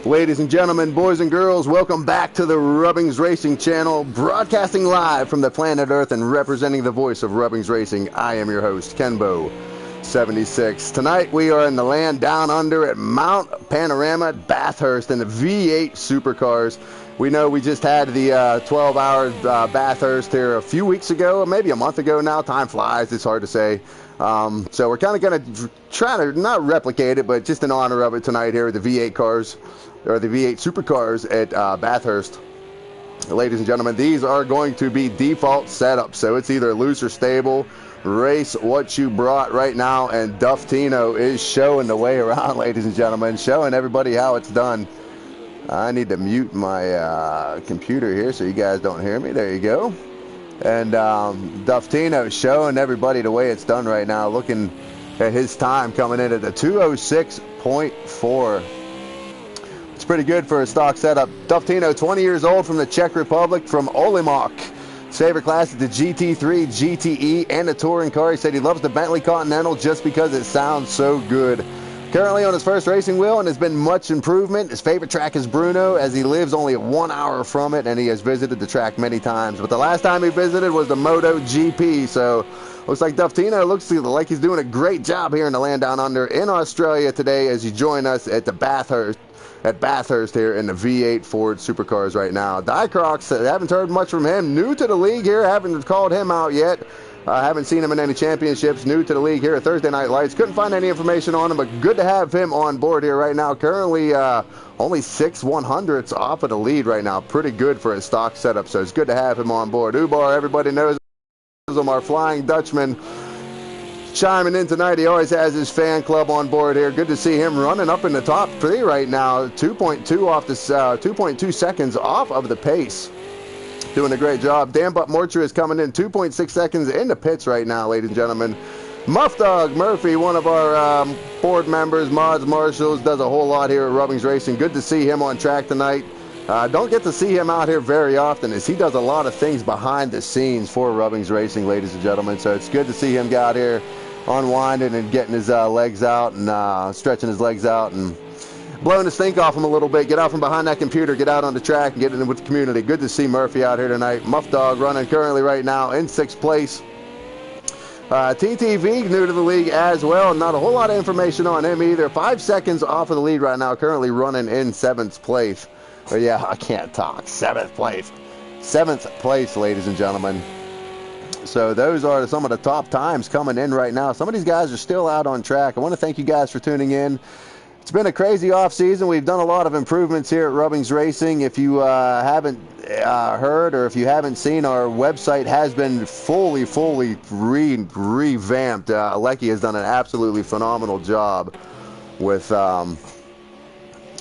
Ladies and gentlemen, boys and girls, welcome back to the Rubbings Racing channel, broadcasting live from the planet Earth and representing the voice of Rubbings Racing. I am your host, Kenbo76. Tonight we are in the land down under at Mount Panorama at Bathurst in the V8 supercars. We know we just had the 12-hour Bathurst here a few weeks ago, or maybe a month ago now. Time flies, it's hard to say. So we're kind of going to try to not replicate it, but just in honor of it tonight here at the V8 cars, or the V8 supercars at Bathurst. Ladies and gentlemen, these are going to be default setups, so it's either loose or stable. Race what you brought right now, and Duftino is showing the way around, ladies and gentlemen, showing everybody how it's done. I need to mute my computer here so you guys don't hear me. There you go. And Duftino showing everybody the way it's done right now, looking at his time coming in at the 206.4. It's pretty good for a stock setup. Duftino, 20 years old, from the Czech Republic, from Olomouc. His favorite class is the GT3, GTE, and the touring car. He said he loves the Bentley Continental just because it sounds so good. Currently on his first racing wheel, and has been much improvement. His favorite track is Bruno, as he lives only 1 hour from it, and he has visited the track many times. But the last time he visited was the MotoGP, so looks like Duftino looks like he's doing a great job here in the land down under in Australia today as you join us at the Bathurst here in the V8 Ford supercars right now. Dycrox, haven't heard much from him. New to the league here, haven't called him out yet. Haven't seen him in any championships. New to the league here at Thursday Night Lights. Couldn't find any information on him, but good to have him on board here right now. Currently only 6/100ths off of the lead right now. Pretty good for his stock setup, so it's good to have him on board. Ubar, everybody knows him, our Flying Dutchman, chiming in tonight. He always has his fan club on board here. Good to see him running up in the top three right now. 2.2 seconds off of the pace. Doing a great job. Dan Butt Morcher is coming in 2.6 seconds in the pits right now, ladies and gentlemen. Muff Dog Murphy, one of our board members, mods, marshals, does a whole lot here at Rubbings Racing. Good to see him on track tonight. Don't get to see him out here very often, as he does a lot of things behind the scenes for Rubbings Racing, ladies and gentlemen. So it's good to see him get out here unwinding and getting his legs out and stretching his legs out and blowing the stink off him a little bit. Get out from behind that computer, get out on the track, and get in with the community. Good to see Murphy out here tonight. Muff Dog running currently right now in 6th place. TTV, new to the league as well. Not a whole lot of information on him either. 5 seconds off of the lead right now, currently running in 7th place. But yeah, I can't talk. 7th place. 7th place, ladies and gentlemen. So those are some of the top times coming in right now. Some of these guys are still out on track. I want to thank you guys for tuning in. It's been a crazy off season. We've done a lot of improvements here at Rubbings Racing. If you haven't heard, or if you haven't seen, our website has been fully revamped. Lecky has done an absolutely phenomenal job with the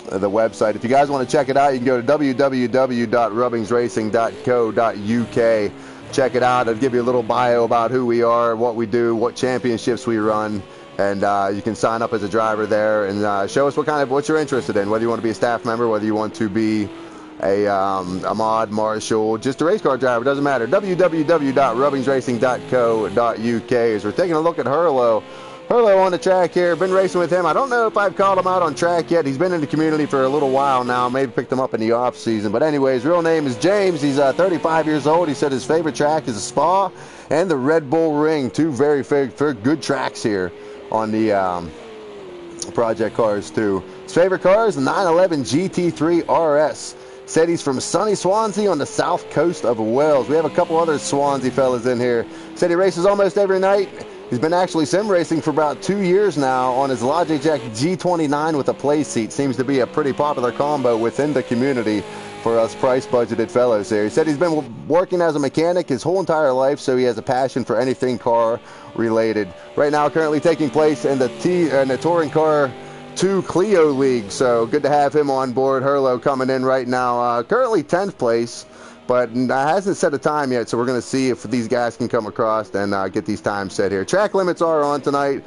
website. If you guys want to check it out, you can go to www.rubbingsracing.co.uk. Check it out. It'll give you a little bio about who we are, what we do, what championships we run. And you can sign up as a driver there and show us what you're interested in, whether you want to be a staff member, whether you want to be a mod, marshal, just a race car driver, doesn't matter. www.rubbingsracing.co.uk. As we're taking a look at Hurlo. Hurlo on the track here. Been racing with him. I don't know if I've called him out on track yet. He's been in the community for a little while now. Maybe picked him up in the off season. But anyways, real name is James. He's 35 years old. He said his favorite track is the Spa and the Red Bull Ring. Two very good tracks here on the project cars too. His favorite car is the 911 GT3 RS. Said he's from sunny Swansea on the south coast of Wales. We have a couple other Swansea fellas in here. Said he races almost every night. He's been actually sim racing for about 2 years now on his Logitech G29 with a play seat. Seems to be a pretty popular combo within the community for us price-budgeted fellows here. He said he's been working as a mechanic his whole entire life, so he has a passion for anything car-related. Right now, currently taking place in the Touring Car 2 Clio League, so good to have him on board. Hurlo coming in right now, currently 10th place, but hasn't set a time yet, so we're going to see if these guys can come across and get these times set here. Track limits are on tonight.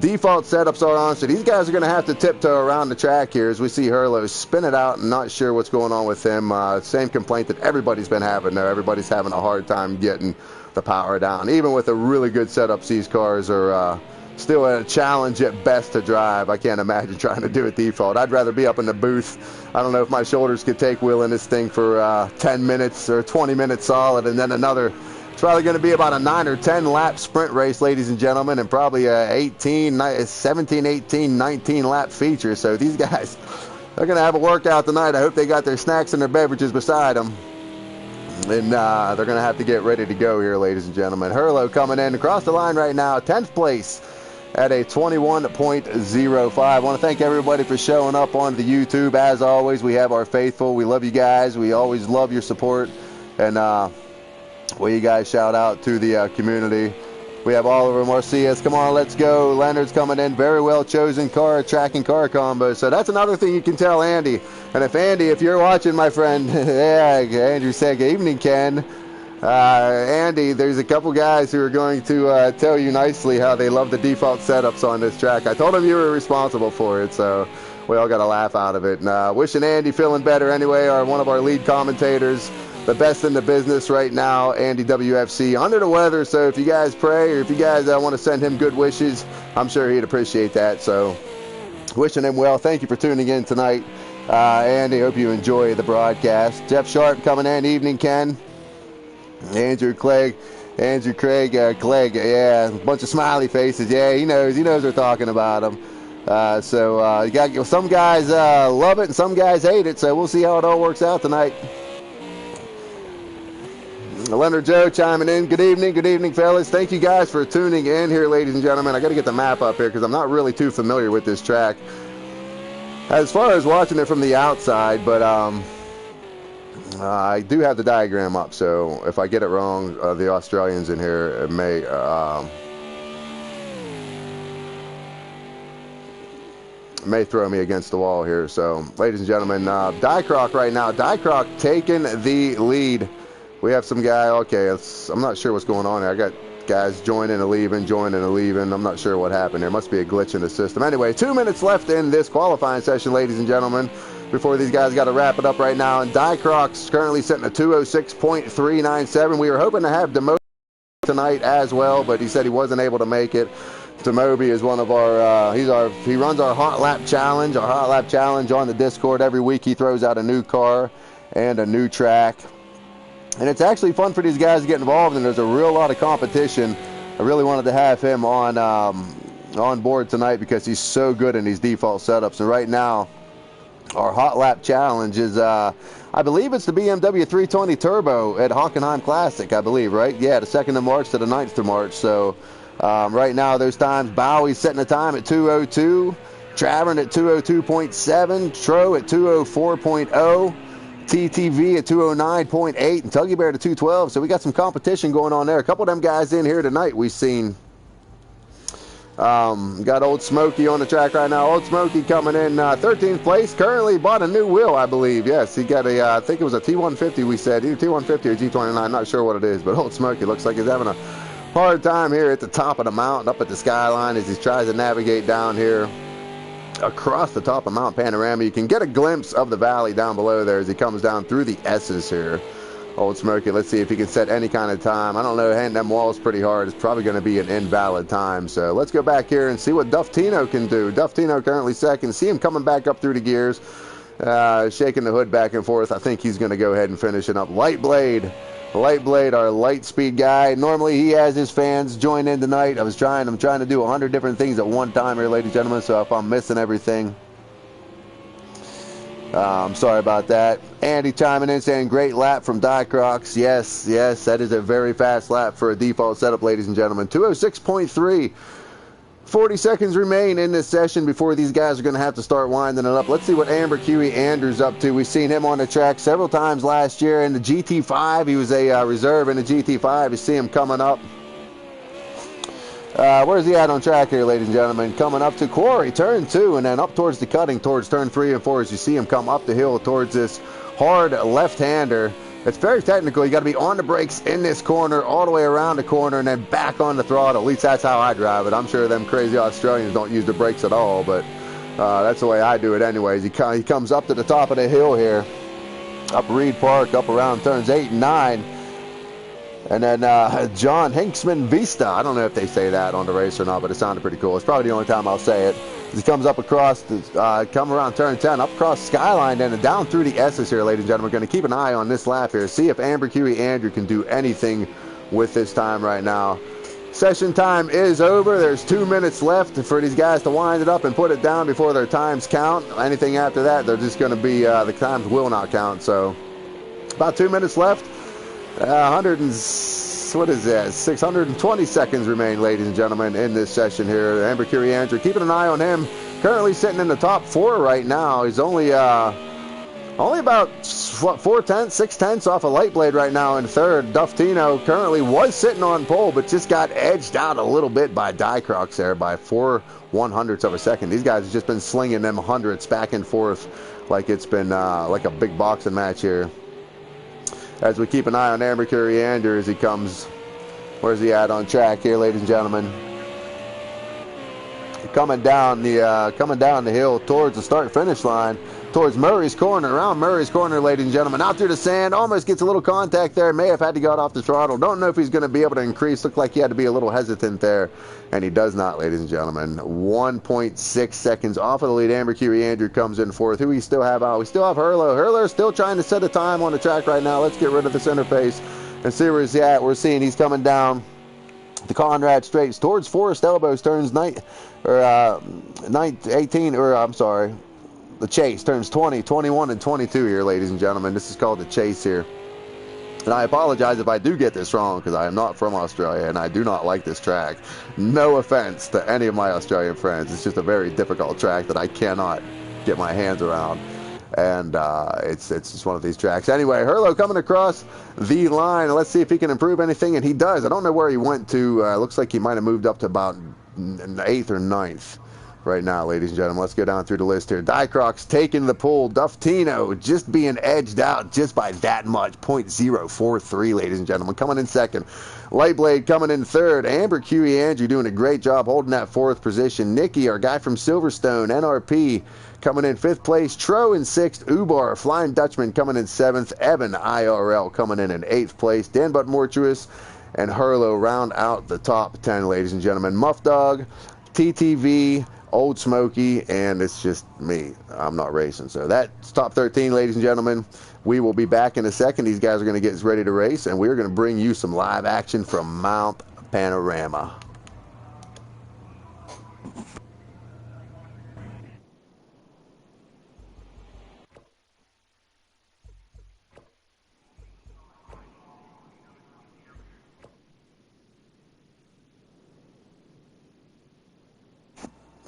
Default setups are on, so these guys are going to have to tiptoe around the track here as we see Hurlo spin it out and not sure what's going on with him. Same complaint that everybody's been having there. Everybody's having a hard time getting the power down. Even with the really good setups these cars are still a challenge at best to drive. I can't imagine trying to do it default. I'd rather be up in the booth. I don't know if my shoulders could take wheeling this thing for 10 minutes or 20 minutes solid, and then another. It's probably going to be about a 9 or 10 lap sprint race, ladies and gentlemen, and probably a 17, 18, 19 lap feature. So these guys, they're going to have a workout tonight. I hope they got their snacks and their beverages beside them. And they're going to have to get ready to go here, ladies and gentlemen. Herlo coming in across the line right now, 10th place at a 21.05. I want to thank everybody for showing up on the YouTube. As always, we have our faithful. We love you guys. We always love your support. And well, you guys shout out to the community. We have Oliver Marcias. Come on, let's go. Leonard's coming in. Very well chosen car, track and car combo. So that's another thing you can tell Andy. And if Andy, if you're watching, my friend, yeah, Andrew said, good evening, Ken. Andy, there's a couple guys who are going to tell you nicely how they love the default setups on this track. I told them you were responsible for it, so we all got a laugh out of it. And wishing Andy feeling better anyway, one of our lead commentators. The best in the business right now, Andy WFC, under the weather. So if you guys pray or if you guys want to send him good wishes, I'm sure he'd appreciate that. So wishing him well. Thank you for tuning in tonight. Andy, hope you enjoy the broadcast. Jeff Sharp coming in. Evening, Ken. Andrew Clegg, Clegg, yeah, a bunch of smiley faces. Yeah, he knows we're talking about him. So you got some guys love it and some guys hate it. So we'll see how it all works out tonight. Leonard Joe chiming in. Good evening, fellas. Thank you guys for tuning in here, ladies and gentlemen. I got to get the map up here because I'm not really too familiar with this track as far as watching it from the outside, but I do have the diagram up, so if I get it wrong, the Australians in here may throw me against the wall here. So, ladies and gentlemen, Dycroc right now. Dycroc taking the lead. We have some guy, okay, I'm not sure what's going on here. I got guys joining and leaving. I'm not sure what happened. There must be a glitch in the system. Anyway, 2 minutes left in this qualifying session, ladies and gentlemen, before these guys got to wrap it up right now. And Dycroc's currently sitting at 206.397. We were hoping to have Demobi tonight as well, but he said he wasn't able to make it. Demobi is one of our, he runs our Hot Lap Challenge, on the Discord. Every week he throws out a new car and a new track. And it's actually fun for these guys to get involved, and there's a real lot of competition. I really wanted to have him on board tonight because he's so good in these default setups. And right now, our Hot Lap Challenge is, I believe it's the BMW 320 Turbo at Hockenheim Classic, I believe, right? Yeah, the 2nd of March to the 9th of March. So right now, those times, Bowie's setting a time at 2:02, Travern at 2:02.7, Tro at 2:04.0, TTV at 209.8, and Tuggy Bear to 212. So we got some competition going on there. A couple of them guys in here tonight we've seen. Got Old Smokey on the track right now. Old Smokey coming in 13th place. Currently bought a new wheel, I believe. Yes, he got a, I think it was a T150 we said. Either T150 or G29. I'm not sure what it is, but Old Smokey looks like he's having a hard time here at the top of the mountain, up at the skyline as he tries to navigate down here across the top of Mount Panorama. You can get a glimpse of the valley down below there as he comes down through the S's here. Old Smokey, let's see if he can set any kind of time. I don't know, hitting them walls pretty hard. It's probably going to be an invalid time. So let's go back here and see what Duff Tino can do. Duff Tino currently second. See him coming back up through the gears, shaking the hood back and forth. I think he's going to go ahead and finish it up. Lightblade, our light speed guy. Normally he has his fans join in tonight. I'm trying to do 100 different things at one time here, ladies and gentlemen. So if I'm missing everything, I'm sorry about that. Andy chiming in saying great lap from Dycrocs. Yes, that is a very fast lap for a default setup, ladies and gentlemen. 206.3. 40 seconds remain in this session before these guys are going to have to start winding it up. Let's see what Amber Kiwi Andrews up to. We've seen him on the track several times last year in the GT5. He was a reserve in the GT5. You see him coming up. Where's he at on track here, ladies and gentlemen? Coming up to Quarry, turn 2, and then up towards the cutting, towards turn 3 and 4 as you see him come up the hill towards this hard left-hander. It's very technical. You got to be on the brakes in this corner, all the way around the corner, and then back on the throttle. At least that's how I drive it. I'm sure them crazy Australians don't use the brakes at all, but that's the way I do it anyways. He comes up to the top of the hill here, up Reed Park, up around turns 8 and 9. And then John Hinksman Vista. I don't know if they say that on the race or not, but it sounded pretty cool. It's probably the only time I'll say it. He comes up across, come around turn 10, up across Skyline, and down through the S's here, ladies and gentlemen. We're going to keep an eye on this lap here, see if Amber Curie Andrew can do anything with this time right now. Session time is over. There's 2 minutes left for these guys to wind it up and put it down before their times count. Anything after that, they're just going to be, the times will not count. So about 2 minutes left. 620 seconds remain, ladies and gentlemen, in this session here. Amber Curie Andrew, keeping an eye on him. Currently sitting in the top 4 right now. He's only about, what, 6/10 off a light blade right now in third. Duftino currently was sitting on pole, but just got edged out a little bit by Dicrox there by 4/100ths of a second. These guys have just been slinging them hundredths back and forth like it's been like a big boxing match here. As we keep an eye on Amber Curie Andrew as he comes, where's he at on track here, ladies and gentlemen? Coming down the hill towards the start-finish line, towards Murray's Corner, around Murray's Corner, ladies and gentlemen. Out through the sand, almost gets a little contact there. May have had to get off the throttle. Don't know if he's going to be able to increase. Looked like he had to be a little hesitant there, and he does not, ladies and gentlemen. 1.6 seconds off of the lead. Amber Curie Andrew comes in fourth. Who we still have out? We still have Hurlo. Hurlo's still trying to set a time on the track right now. Let's get rid of this interface and see where he's at. We're seeing he's coming down the Conrad Straits towards Forest Elbows, turns 18, or I'm sorry, the Chase turns 20, 21, and 22 here, ladies and gentlemen. This is called the Chase here. And I apologize if I do get this wrong, because I am not from Australia and I do not like this track. No offense to any of my Australian friends. It's just a very difficult track that I cannot get my hands around. And it's just one of these tracks. Anyway, Hurlo coming across the line. Let's see if he can improve anything, and he does. I don't know where he went to. Looks like he might have moved up to about 8th or 9th right now, ladies and gentlemen. Let's go down through the list here. Dicrox taking the pole. Duftino just being edged out just by that much. 0.043, ladies and gentlemen. Coming in second. Lightblade coming in third. Amber Curie Andrew doing a great job holding that 4th position. Nicky, our guy from Silverstone, NRP, coming in 5th place. Tro in 6th. Ubar, Flying Dutchman, coming in 7th. Evan, IRL, coming in 8th place. Dan Butt Mortuous and Hurlo round out the top 10, ladies and gentlemen. Muff Dog, TTV, Old Smoky, and it's just me. I'm not racing. So that's top 13, ladies and gentlemen. We will be back in a second. These guys are going to get ready to race, and we're going to bring you some live action from Mount Panorama.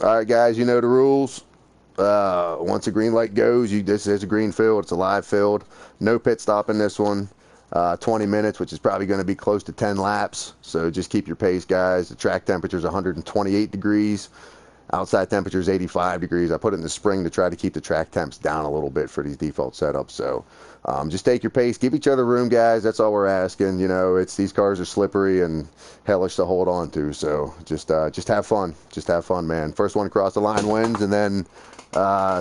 All right, guys, you know the rules. Once a green light goes, this is a green field. It's a live field. No pit stop in this one. 20 minutes, which is probably going to be close to 10 laps. So just keep your pace, guys. The track temperature is 128 degrees. Outside temperature is 85 degrees. I put it in the spring to try to keep the track temps down a little bit for these default setups. So just take your pace. Give each other room, guys. That's all we're asking. You know, these cars are slippery and hellish to hold on to. So just have fun. Just have fun, man. First one across the line wins, and then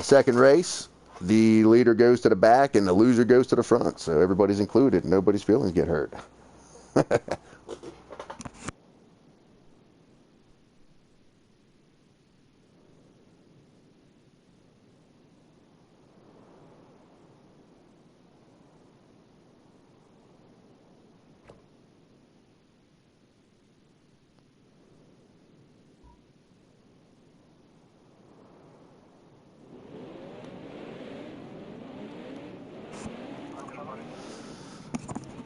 second race, the leader goes to the back and the loser goes to the front. So everybody's included. Nobody's feelings get hurt.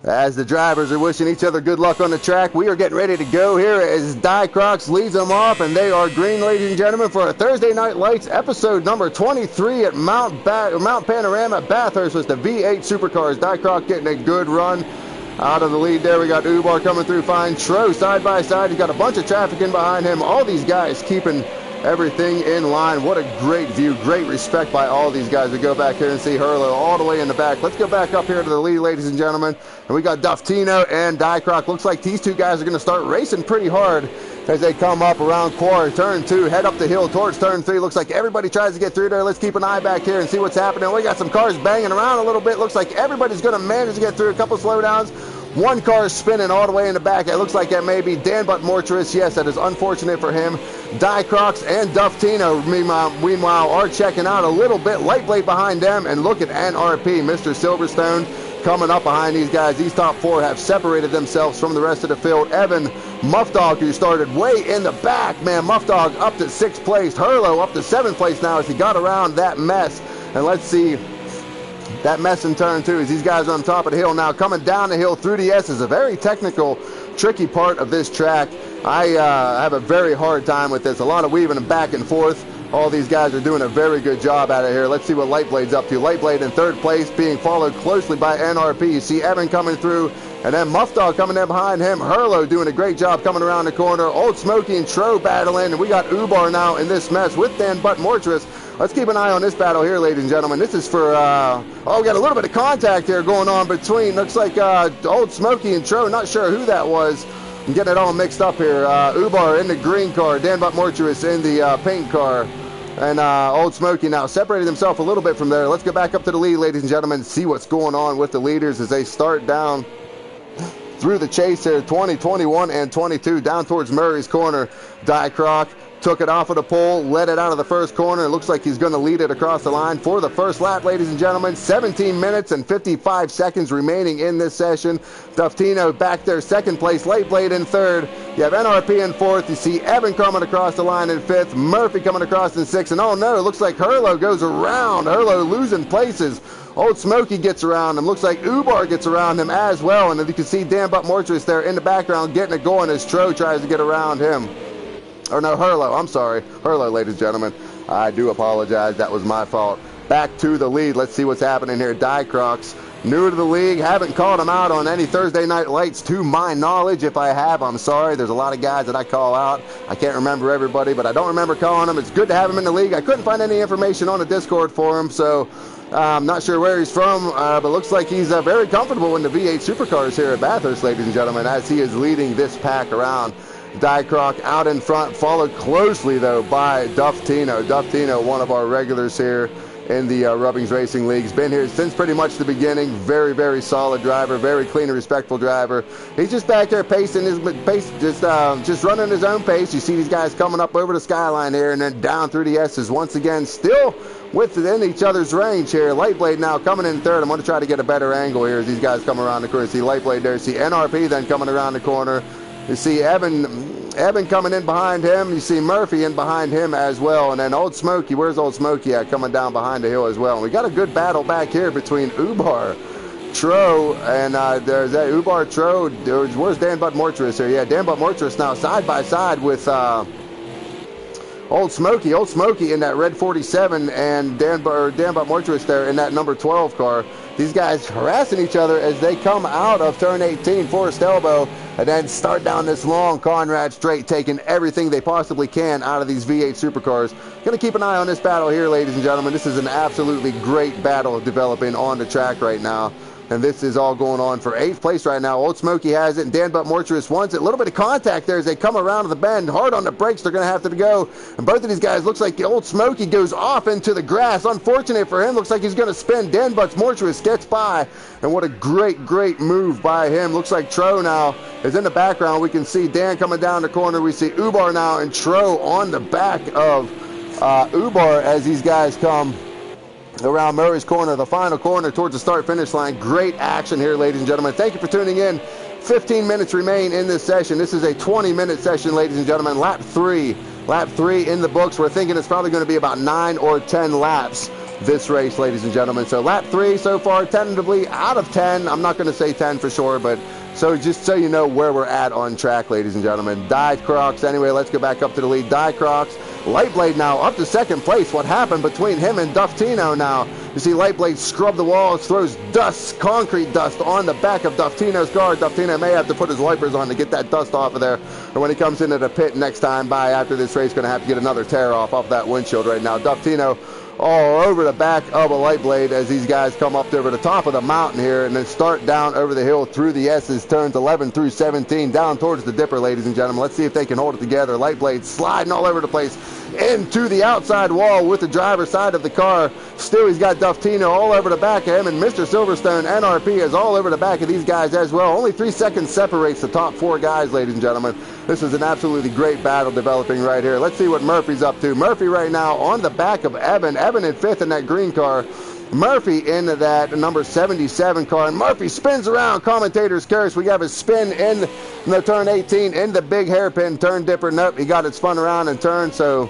As the drivers are wishing each other good luck on the track, we are getting ready to go here as Dicrox leads them off, and they are green, ladies and gentlemen, for a Thursday Night Lights episode number 23 at Mount Panorama. Bathurst with the V8 Supercars. Dicrox getting a good run out of the lead there. We got Ubar coming through fine. Tro side by side. He's got a bunch of traffic in behind him. All these guys keeping everything in line. What a great view. Great respect by all these guys. We go back here and see Hurlo all the way in the back. Let's go back up here to the lead, ladies and gentlemen. And we got Duftino and Dicrox. Looks like these two guys are going to start racing pretty hard as they come up around quarter, turn 2, head up the hill towards turn 3. Looks like everybody tries to get through there. Let's keep an eye back here and see what's happening. We got some cars banging around a little bit. Looks like everybody's going to manage to get through. A couple slowdowns. One car spinning all the way in the back. It looks like that may be Dan But Mortuous. Yes, that is unfortunate for him. Die Crocs and Duftino, meanwhile, are checking out a little bit. Lightblade behind them, and look at NRP, Mr. Silverstone, coming up behind these guys. These top four have separated themselves from the rest of the field. Evan Muffdog, who started way in the back, man, Muffdog up to 6th place. Hurlo up to 7th place now as he got around that mess. And let's see that mess in turn two as these guys are on top of the hill now, coming down the hill through the S. Is a very technical, tricky part of this track. I have a very hard time with this. A lot of weaving back and forth. All these guys are doing a very good job out of here. Let's see what Lightblade's up to. Lightblade in 3rd place, being followed closely by NRP. You see Evan coming through, and then Muffdog coming in behind him. Hurlo doing a great job coming around the corner. Old Smokey and Tro battling, and we got Ubar now in this mess with Dan But Mortuous. Let's keep an eye on this battle here, ladies and gentlemen. This is for, we got a little bit of contact here going on between, looks like Old Smokey and Tro. Not sure who that was. I'm getting it all mixed up here. Ubar in the green car, Dan But Mortuous in the pink car. And Old Smokey now separated himself a little bit from there. Let's get back up to the lead, ladies and gentlemen, see what's going on with the leaders as they start down through the chase here. 20, 21, and 22 down towards Murray's corner. Die Croc took it off of the pole, led it out of the first corner. It looks like he's going to lead it across the line for the first lap, ladies and gentlemen. 17 minutes and 55 seconds remaining in this session. Duftino back there, 2nd place. Lightblade in 3rd. You have NRP in 4th. You see Evan coming across the line in 5th. Murphy coming across in 6th. And oh no, it looks like Hurlo goes around. Hurlo losing places. Old Smokey gets around him. Looks like Ubar gets around him as well. And you can see Dan But Mortuous there in the background getting it going as Tro tries to get around him. Or no, Hurlo, I'm sorry. Hurlo, ladies and gentlemen. I do apologize. That was my fault. Back to the lead. Let's see what's happening here. Die Crocs, new to the league. Haven't called him out on any Thursday Night Lights to my knowledge. If I have, I'm sorry. There's a lot of guys that I call out. I can't remember everybody, but I don't remember calling him. It's good to have him in the league. I couldn't find any information on the Discord for him, so I'm not sure where he's from, but looks like he's very comfortable in the V8 Supercars here at Bathurst, ladies and gentlemen, as he is leading this pack around. Die Croc out in front, followed closely, though, by Duftino. Duftino, one of our regulars here in the Rubbings Racing League. He's been here since pretty much the beginning. Very, very solid driver, very clean and respectful driver. He's just back there pacing his pace, just running his own pace. You see these guys coming up over the skyline here and then down through the S's once again, still within each other's range here. Lightblade now coming in 3rd. I'm going to try to get a better angle here as these guys come around the corner. See Lightblade there. See NRP then coming around the corner. You see Evan coming in behind him. You see Murphy in behind him as well. And then Old Smokey, where's Old Smokey at? Coming down behind the hill as well. And we got a good battle back here between Ubar, Tro, and there's that Ubar, Tro. Where's Dan But Mortuous here? Yeah, Dan But Mortuous now side by side with Old Smokey. Old Smokey in that red 47 and Dan But Mortuous there in that number 12 car. These guys harassing each other as they come out of turn 18, Forest Elbow, and then start down this long Conrad straight, taking everything they possibly can out of these V8 Supercars. Going to keep an eye on this battle here, ladies and gentlemen. This is an absolutely great battle developing on the track right now. And this is all going on for 8th place right now. Old Smokey has it, and Dan But Mortuous wants it. A little bit of contact there as they come around to the bend. Hard on the brakes, they're going to have to go. And both of these guys, looks like Old Smokey goes off into the grass. Unfortunate for him, looks like he's going to spin. Dan But Mortuous gets by. And what a great, great move by him. Looks like Tro now is in the background. We can see Dan coming down the corner. We see Ubar now and Tro on the back of Ubar as these guys come around Murray's corner, the final corner towards the start-finish line. Great action here, ladies and gentlemen. Thank you for tuning in. 15 minutes remain in this session. This is a 20-minute session, ladies and gentlemen. Lap 3 in the books. We're thinking it's probably going to be about 9 or 10 laps this race, ladies and gentlemen. So lap 3 so far, tentatively out of 10. I'm not going to say 10 for sure, but so just so you know where we're at on track, ladies and gentlemen. Die Crocs. Anyway, let's go back up to the lead. Die Crocs. Lightblade now up to 2nd place. What happened between him and Duftino now? You see Lightblade scrub the walls, throws dust, concrete dust on the back of Duftino's car. Duftino may have to put his wipers on to get that dust off of there. Or when he comes into the pit next time by after this race, going to have to get another tear off that windshield right now. Duftino all over the back of a Lightblade as these guys come up over the top of the mountain here and then start down over the hill through the S's, turns 11 through 17, down towards the Dipper, ladies and gentlemen. Let's see if they can hold it together. Lightblade sliding all over the place. into the outside wall with the driver's side of the car. Still, he's got Duftino all over the back of him, and Mr. Silverstone NRP is all over the back of these guys as well. Only 3 seconds separates the top 4 guys, ladies and gentlemen. This is an absolutely great battle developing right here. Let's see what Murphy's up to. Murphy right now on the back of Evan. Evan in 5th in that green car. Murphy into that number 77 car, and Murphy spins around. Commentators curse. We have a spin in the turn 18 in the big hairpin turn dipper. Nope, he got it spun around and turned, so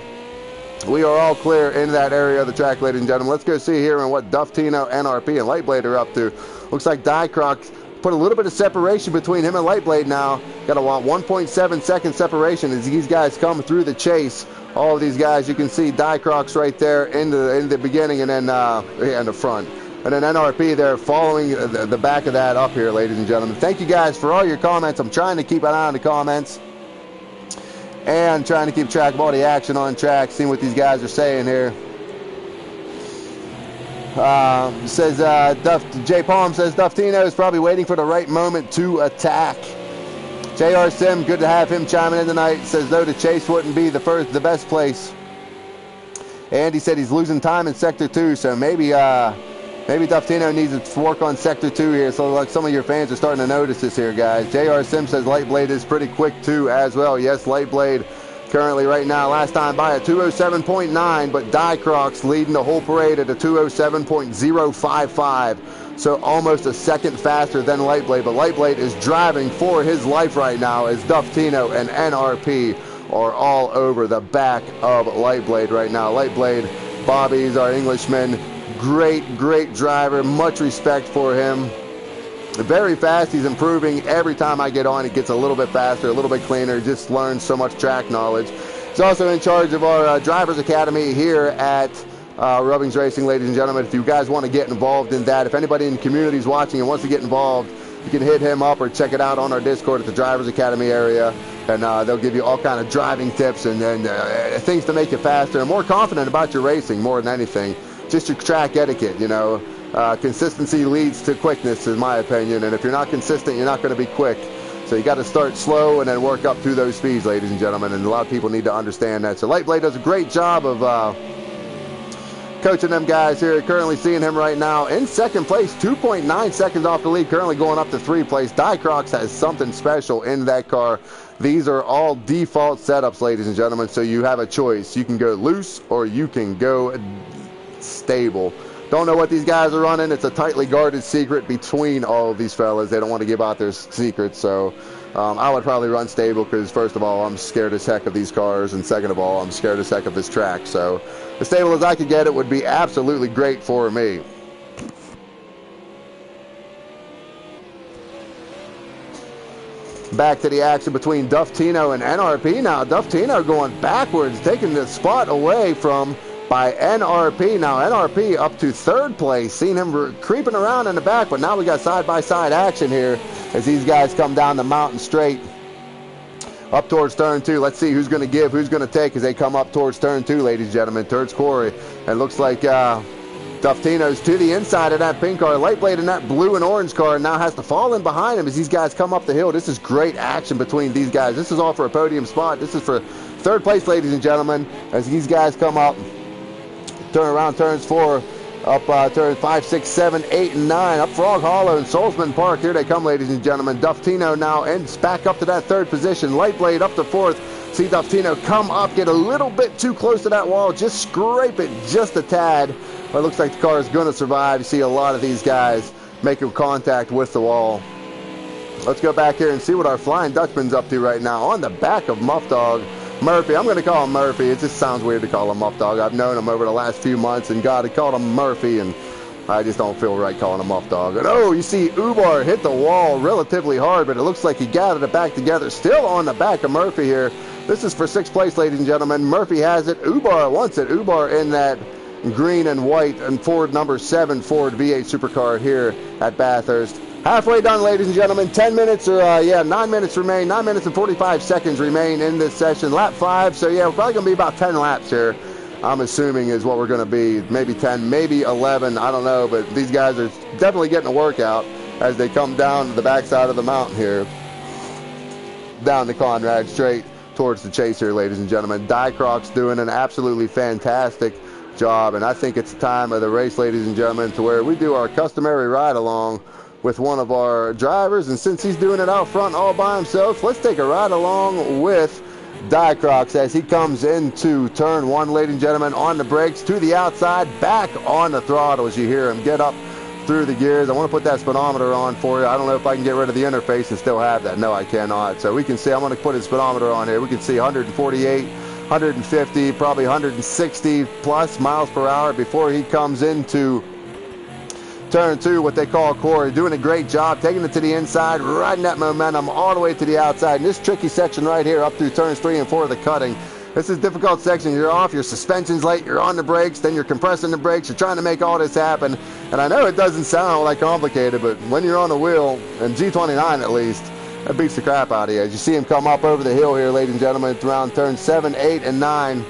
we are all clear in that area of the track, ladies and gentlemen. Let's go see here and what Duftino, NRP, and Lightblade are up to. Looks like Dycroc put a little bit of separation between him and Lightblade now. Got a 1.7 second separation as these guys come through the chase. All of these guys, you can see Dycroc's right there in the beginning, and then in the front. And then NRP there following the back of that up here, ladies and gentlemen. Thank you guys for all your comments. I'm trying to keep an eye on the comments and trying to keep track of all the action on track, seeing what these guys are saying here. Jay Palm says Duftino is probably waiting for the right moment to attack. JR Sim, good to have him chiming in tonight. Says though the chase wouldn't be the best place. Andy said he's losing time in sector 2, so maybe Duftino needs to work on sector 2 here. So like some of your fans are starting to notice this here, guys. JR Sim says Lightblade is pretty quick too as well. Yes, Lightblade currently right now, last time by a 207.9, but Dycroc's leading the whole parade at a 207.055. So almost a second faster than Lightblade, but Lightblade is driving for his life right now as Duftino and NRP are all over the back of Lightblade right now. Lightblade, Bobby's our Englishman, great driver, much respect for him. Very fast, he's improving. Every time I get on, he gets a little bit faster, a little bit cleaner, just learns so much track knowledge. He's also in charge of our Drivers Academy here at Rubbings Racing, ladies and gentlemen. If you guys want to get involved in that, if anybody in the community is watching and wants to get involved, you can hit him up or check it out on our Discord at the Drivers Academy area, and they'll give you all kind of driving tips and things to make you faster and more confident about your racing more than anything. Just your track etiquette, you know. Consistency leads to quickness, in my opinion, and if you're not consistent, you're not going to be quick. So you got to start slow and then work up through those speeds, ladies and gentlemen, and a lot of people need to understand that. So Lightblade does a great job of coaching them guys here. Currently seeing him right now in second place, 2.9 seconds off the lead, currently going up to 3rd place. Dycroc has something special in that car. These are all default setups, ladies and gentlemen, so you have a choice. You can go loose or you can go stable. Don't know what these guys are running. It's a tightly guarded secret between all of these fellas. They don't want to give out their secrets, so I would probably run stable because, first of all, I'm scared as heck of these cars, and second of all, I'm scared as heck of this track. So as stable as I could get it would be absolutely great for me. Back to the action between Duftino and NRP now. Duftino going backwards, taking the spot away from by NRP. Now NRP up to 3rd place. Seen him creeping around in the back, but now we got side-by-side action here as these guys come down the mountain straight up towards turn 2. Let's see who's going to give, who's going to take as they come up towards turn 2, ladies and gentlemen, towards Corey. And looks like Duftino's to the inside of that pink car. Lightblade in that blue and orange car now has to fall in behind him as these guys come up the hill. This is great action between these guys. This is all for a podium spot. This is for 3rd place, ladies and gentlemen, as these guys come up. Turn around turns 4, up turns 5, 6, 7, 8, and 9, up Frog Hollow and Solzman Park. Here they come, ladies and gentlemen. Duftino now ends back up to that 3rd position. Lightblade up to 4th. See Duftino come up, get a little bit too close to that wall, just scrape it just a tad. But it looks like the car is going to survive. You see a lot of these guys making contact with the wall. Let's go back here and see what our Flying Dutchman's up to right now. On the back of Muff Dog Murphy. I'm going to call him Murphy. It just sounds weird to call him Muff Dog. I've known him over the last few months, and God, I called him Murphy, and I just don't feel right calling him Muff Dog. And oh, you see Ubar hit the wall relatively hard, but it looks like he gathered it back together. Still on the back of Murphy here. This is for 6th place, ladies and gentlemen. Murphy has it. Ubar wants it. Ubar in that green and white and Ford number 7 Ford V8 supercar here at Bathurst. Halfway done, ladies and gentlemen. 10 minutes or 9 minutes remain. 9 minutes and 45 seconds remain in this session. Lap 5. So yeah, we're probably going to be about 10 laps here. I'm assuming is what we're going to be. Maybe 10, maybe 11. I don't know, but these guys are definitely getting a workout as they come down the backside of the mountain here, down to Conrad straight towards the chase here, ladies and gentlemen. Dycroc's doing an absolutely fantastic job, and I think it's the time of the race, ladies and gentlemen, to where we do our customary ride along with one of our drivers. And since he's doing it out front all by himself, let's take a ride along with Dycroc as he comes into turn 1, ladies and gentlemen, on the brakes to the outside, back on the throttle as you hear him get up through the gears. I want to put that speedometer on for you. I don't know if I can get rid of the interface and still have that. No, I cannot. So we can see, I'm going to put his speedometer on here. We can see 148, 150, probably 160 plus miles per hour before he comes into turn 2, what they call Corey. Doing a great job, taking it to the inside, riding that momentum all the way to the outside. And this tricky section right here up through turns 3 and 4 of the cutting. This is a difficult section. You're off, your suspension's late, you're on the brakes, then you're compressing the brakes, you're trying to make all this happen. And I know it doesn't sound all that complicated, but when you're on the wheel, and G29 at least, that beats the crap out of you. As you see him come up over the hill here, ladies and gentlemen, around turns 7, 8, and 9.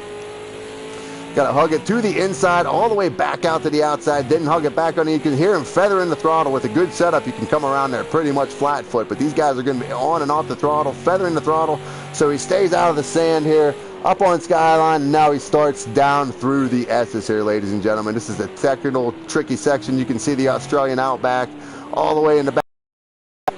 Got to hug it to the inside, all the way back out to the outside. Didn't hug it back on you. You can hear him feathering the throttle. With a good setup, you can come around there pretty much flat foot. But these guys are going to be on and off the throttle, feathering the throttle. So he stays out of the sand here, up on Skyline, and now he starts down through the S's here, ladies and gentlemen. This is a technical, tricky section. You can see the Australian Outback all the way in the back.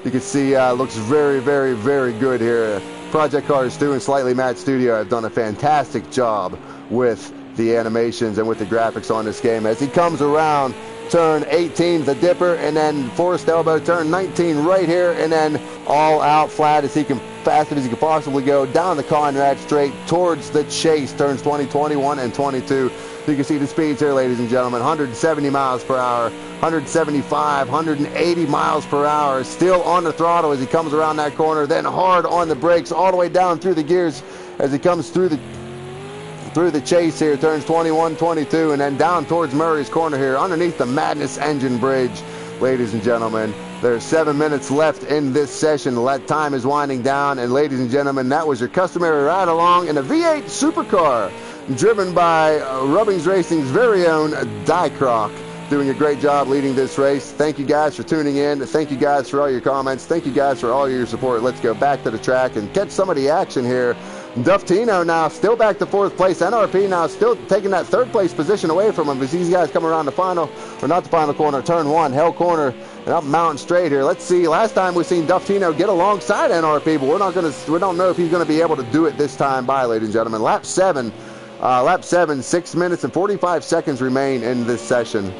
You can see looks very, very, very good here. Project Cars 2 and Slightly Mad Studio have done a fantastic job with the animations and with the graphics on this game. As he comes around turn 18, the dipper, and then forced elbow, turn 19 right here, and then all out flat as he can, fast as he can possibly go, down the Conrad straight towards the chase, turns 20, 21, and 22. You can see the speeds here, ladies and gentlemen, 170 miles per hour, 175, 180 miles per hour, still on the throttle as he comes around that corner, then hard on the brakes, all the way down through the gears as he comes through the chase here, turns 21, 22, and then down towards Murray's Corner here, underneath the Madness Engine Bridge, ladies and gentlemen. There's 7 minutes left in this session. That time is winding down, and ladies and gentlemen, that was your customary ride along in a V8 supercar, driven by Rubbings Racing's very own Dycroc, doing a great job leading this race. Thank you guys for tuning in. Thank you guys for all your comments. Thank you guys for all your support. Let's go back to the track and catch some of the action here. Duftino now still back to 4th place. NRP now still taking that 3rd place position away from him as these guys come around the final, or not the final corner, turn 1, Hell Corner, and up Mountain Straight here. Let's see, last time we've seen Duftino get alongside NRP, but we don't know if he's going to be able to do it this time by, ladies and gentlemen. Lap 7, 6 minutes and 45 seconds remain in this session.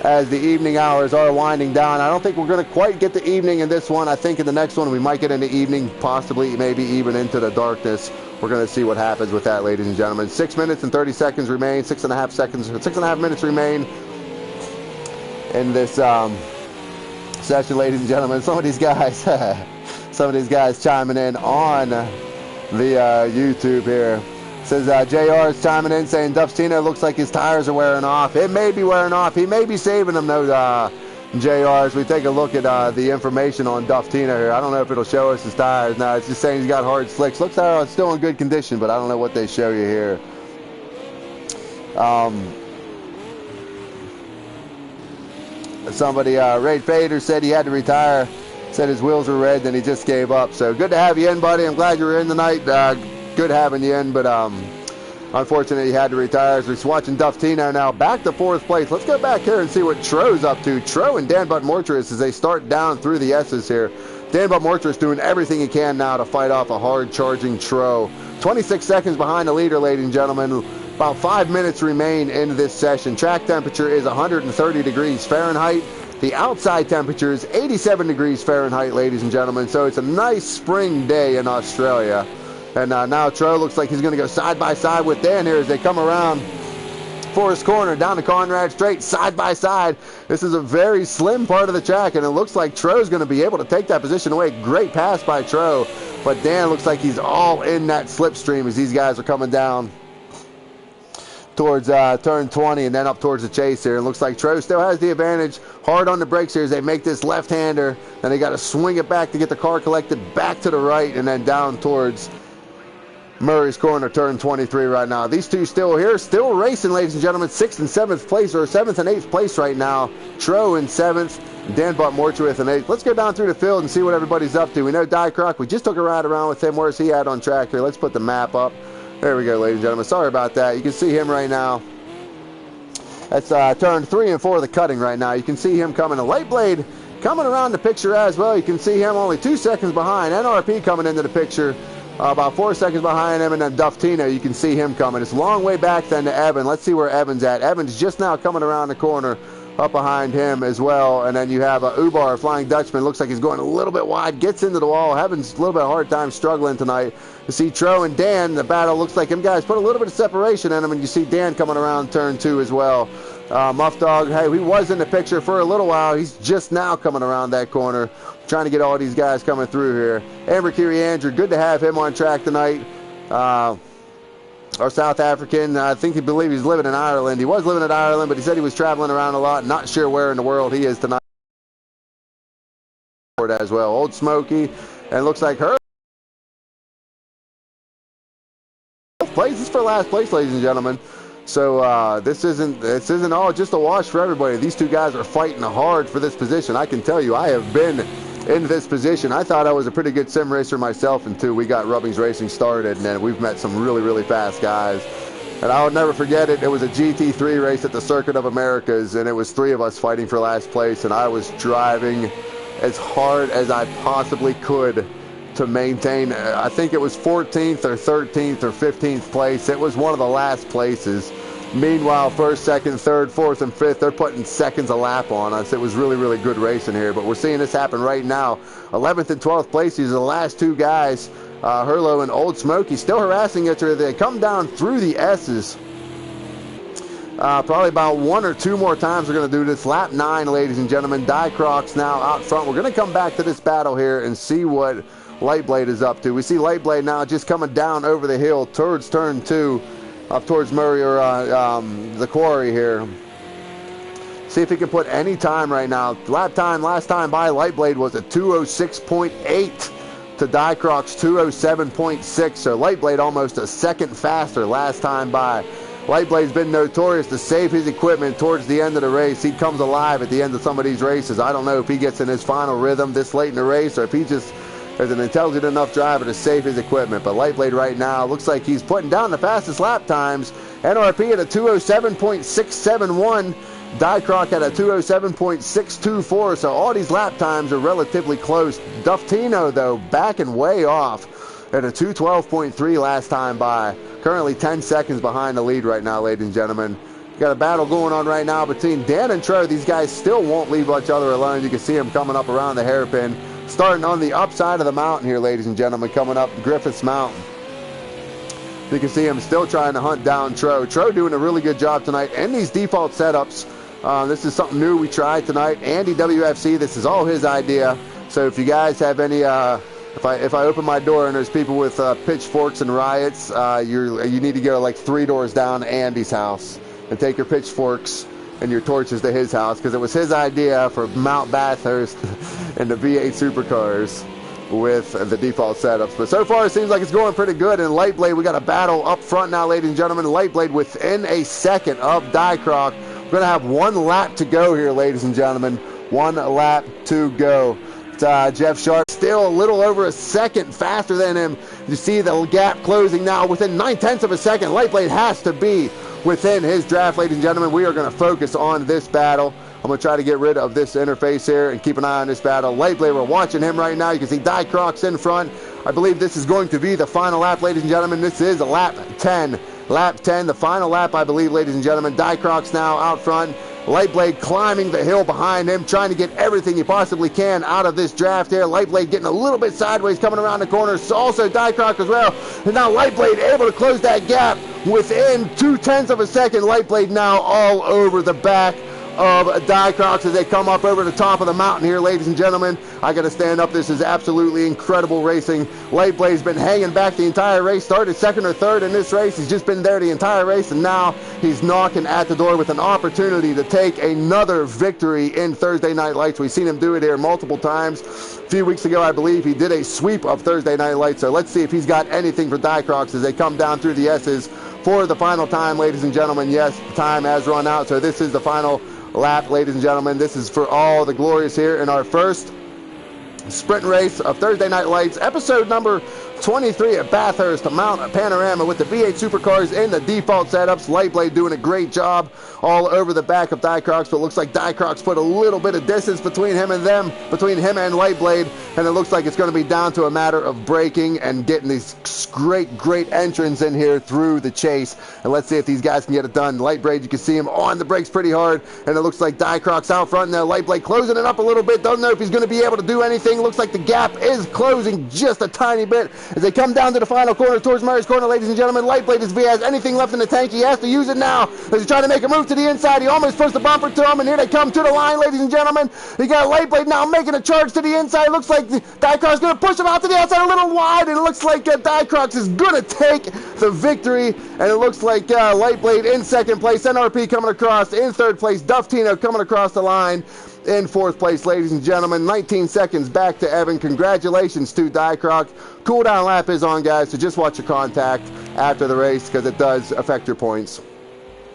As the evening hours are winding down, I don't think we're going to quite get the evening in this one. I think in the next one we might get into evening, possibly maybe even into the darkness. We're going to see what happens with that, ladies and gentlemen. 6 minutes and 30 seconds remain, 6.5 minutes remain in this session, ladies and gentlemen. Some of these guys chiming in on the YouTube here. Says JR is chiming in saying Duftino looks like his tires are wearing off. It may be wearing off. He may be saving them though, JR, as we take a look at the information on Duftino here. I don't know if it'll show us his tires. No, it's just saying he's got hard slicks. Looks like it's still in good condition, but I don't know what they show you here. Somebody, Ray Fader said he had to retire. Said his wheels were red, then he just gave up. So good to have you in, buddy. I'm glad you were in tonight. Good having you in, but unfortunately he had to retire. As we're watching Duftino now back to 4th place. Let's go back here and see what Tro's up to. Tro and Dan Butt-Mortris as they start down through the S's here. Dan Butt-Mortris doing everything he can now to fight off a hard-charging Tro. 26 seconds behind the leader, ladies and gentlemen. About 5 minutes remain in this session. Track temperature is 130 degrees Fahrenheit. The outside temperature is 87 degrees Fahrenheit, ladies and gentlemen. So it's a nice spring day in Australia. And now Tro looks like he's going to go side by side with Dan here as they come around Forest Corner, down to Conrad Straight, side by side. This is a very slim part of the track, and it looks like Tro's going to be able to take that position away. Great pass by Tro, but Dan looks like he's all in that slipstream as these guys are coming down towards turn 20 and then up towards the chase here. It looks like Tro still has the advantage. Hard on the brakes here as they make this left-hander. Then they got to swing it back to get the car collected back to the right and then down towards Murray's Corner, turn 23 right now. These two still here, still racing, ladies and gentlemen. 6th and 7th place, or 7th and 8th place right now. Tro in 7th, Dan Butt Mortuith in 8th. Let's go down through the field and see what everybody's up to. We know Dycroc, we just took a ride around with him. Where's he at on track here? Let's put the map up. There we go, ladies and gentlemen. Sorry about that. You can see him right now. That's turn 3 and 4 of the cutting right now. You can see him coming. A Light Blade coming around the picture as well. You can see him only 2 seconds behind. NRP coming into the picture. About 4 seconds behind him, and then Duftino, you can see him coming. It's a long way back then to Evan. Let's see where Evan's at. Evan's just now coming around the corner up behind him as well. And then you have Ubar, Flying Dutchman. Looks like he's going a little bit wide, gets into the wall. Evan's a little bit of a hard time struggling tonight. You see Tro and Dan, the battle looks like them guys put a little bit of separation in them, and you see Dan coming around turn 2 as well. Muff Dog, hey, he was in the picture for a little while. He's just now coming around that corner, trying to get all these guys coming through here. Amber Kiri Andrew, good to have him on track tonight. Our South African, I think he believed he's living in Ireland. He was living in Ireland, but he said he was traveling around a lot. Not sure where in the world he is tonight as well. Old Smoky, and it looks like her place. This is for last place, ladies and gentlemen. So this isn't all just a wash for everybody. These two guys are fighting hard for this position. I can tell you, I have been in this position. I thought I was a pretty good sim racer myself until we got Rubbings Racing started, and then we've met some really, really fast guys. And I'll never forget it. It was a GT3 race at the Circuit of Americas, and it was 3 of us fighting for last place, and I was driving as hard as I possibly could to maintain, I think it was 14th or 13th or 15th place. It was one of the last places. Meanwhile, 1st, 2nd, 3rd, 4th, and 5th, they're putting seconds a lap on us. It was really, really good racing here, but we're seeing this happen right now. 11th and 12th place, these are the last 2 guys. Herlo and Old Smoky still harassing each other. They come down through the S's. Probably about 1 or 2 more times we're going to do this. Lap 9, ladies and gentlemen. Dycroc's now out front. We're going to come back to this battle here and see what Light Blade is up to. We see Light Blade now just coming down over the hill towards turn 2, up towards Murray, or the quarry here. See if he can put any time right now. Lap time last time by Light Blade was a 206.8 to Dycroc's 207.6. So Light Blade almost a second faster last time by. Light Blade's been notorious to save his equipment towards the end of the race. He comes alive at the end of some of these races. I don't know if he gets in his final rhythm this late in the race, or if he just is an intelligent enough driver to save his equipment. But Light Blade right now looks like he's putting down the fastest lap times. NRP at a 207.671. Dycroc at a 207.624. So all these lap times are relatively close. Duftino, though, backing way off at a 212.3 last time by. Currently 10 seconds behind the lead right now, ladies and gentlemen. Got a battle going on right now between Dan and Tro. These guys still won't leave each other alone. You can see them coming up around the hairpin. Starting on the upside of the mountain here, ladies and gentlemen, coming up Griffiths Mountain. You can see him still trying to hunt down Tro. Tro doing a really good job tonight. And these default setups, this is something new we tried tonight. Andy WFC, this is all his idea. So if you guys have any, if I open my door and there's people with pitchforks and riots, you need to go like 3 doors down to Andy's house and take your pitchforks and your torches to his house, because it was his idea for Mount Bathurst and the V8 supercars with the default setups. But so far it seems like it's going pretty good. And Light Blade, we got a battle up front now, ladies and gentlemen. Light Blade within a second of Dycroc. We're going to have 1 lap to go here, ladies and gentlemen. 1 lap to go. Jeff Sharp still a little over a second faster than him. You see the gap closing now within 9/10 of a second. Light Blade has to be within his draft, ladies and gentlemen. We are going to focus on this battle. I'm going to try to get rid of this interface here and keep an eye on this battle. Light Blade, we're watching him right now. You can see Dycroc's in front. I believe this is going to be the final lap, ladies and gentlemen. This is a lap 10. Lap 10, the final lap, I believe, ladies and gentlemen. Dycroc's now out front. Light Blade climbing the hill behind him, trying to get everything he possibly can out of this draft here. Light Blade getting a little bit sideways, coming around the corner. Also Dycroc as well. And now Light Blade able to close that gap within 0.2 of a second. Light Blade now all over the back of Dicrocs as they come up over the top of the mountain here, ladies and gentlemen. I got to stand up. This is absolutely incredible racing. Lightblade's been hanging back the entire race. Started second or third in this race. He's just been there the entire race, and now he's knocking at the door with an opportunity to take another victory in Thursday Night Lights. We've seen him do it here multiple times. A few weeks ago, I believe, he did a sweep of Thursday Night Lights. So let's see if he's got anything for Dicrocs as they come down through the S's for the final time, ladies and gentlemen. Yes, time has run out, so this is the final lap, ladies and gentlemen. This is for all the glories here in our first sprint race of Thursday Night Lights, episode number 23 at Bathurst, Mount Panorama, with the V8 supercars in the default setups. Lightblade doing a great job all over the back of Dicrocs, but it looks like Dicrocs put a little bit of distance between him and Lightblade, and it looks like it's going to be down to a matter of braking and getting these great entrance in here through the chase. And let's see if these guys can get it done. Lightblade, you can see him on the brakes pretty hard, and it looks like Dicrocs out front now. Lightblade closing it up a little bit. Doesn't know if he's going to be able to do anything. Looks like the gap is closing just a tiny bit as they come down to the final corner towards Murray's Corner, ladies and gentlemen. Lightblade, if he has anything left in the tank, he has to use it now as he's trying to make a move to the inside. He almost pushed the bumper to him, and here they come to the line, ladies and gentlemen. You got Lightblade now making a charge to the inside. Looks like Dicrocs going to push him out to the outside a little wide, and it looks like Dicrocs is going to take the victory, and it looks like Lightblade in second place, NRP coming across in third place, Duftino coming across the line in fourth place, ladies and gentlemen. 19 seconds back to Evan. Congratulations to Dicroc. Cool down lap is on, guys, so just watch your contact after the race because it does affect your points.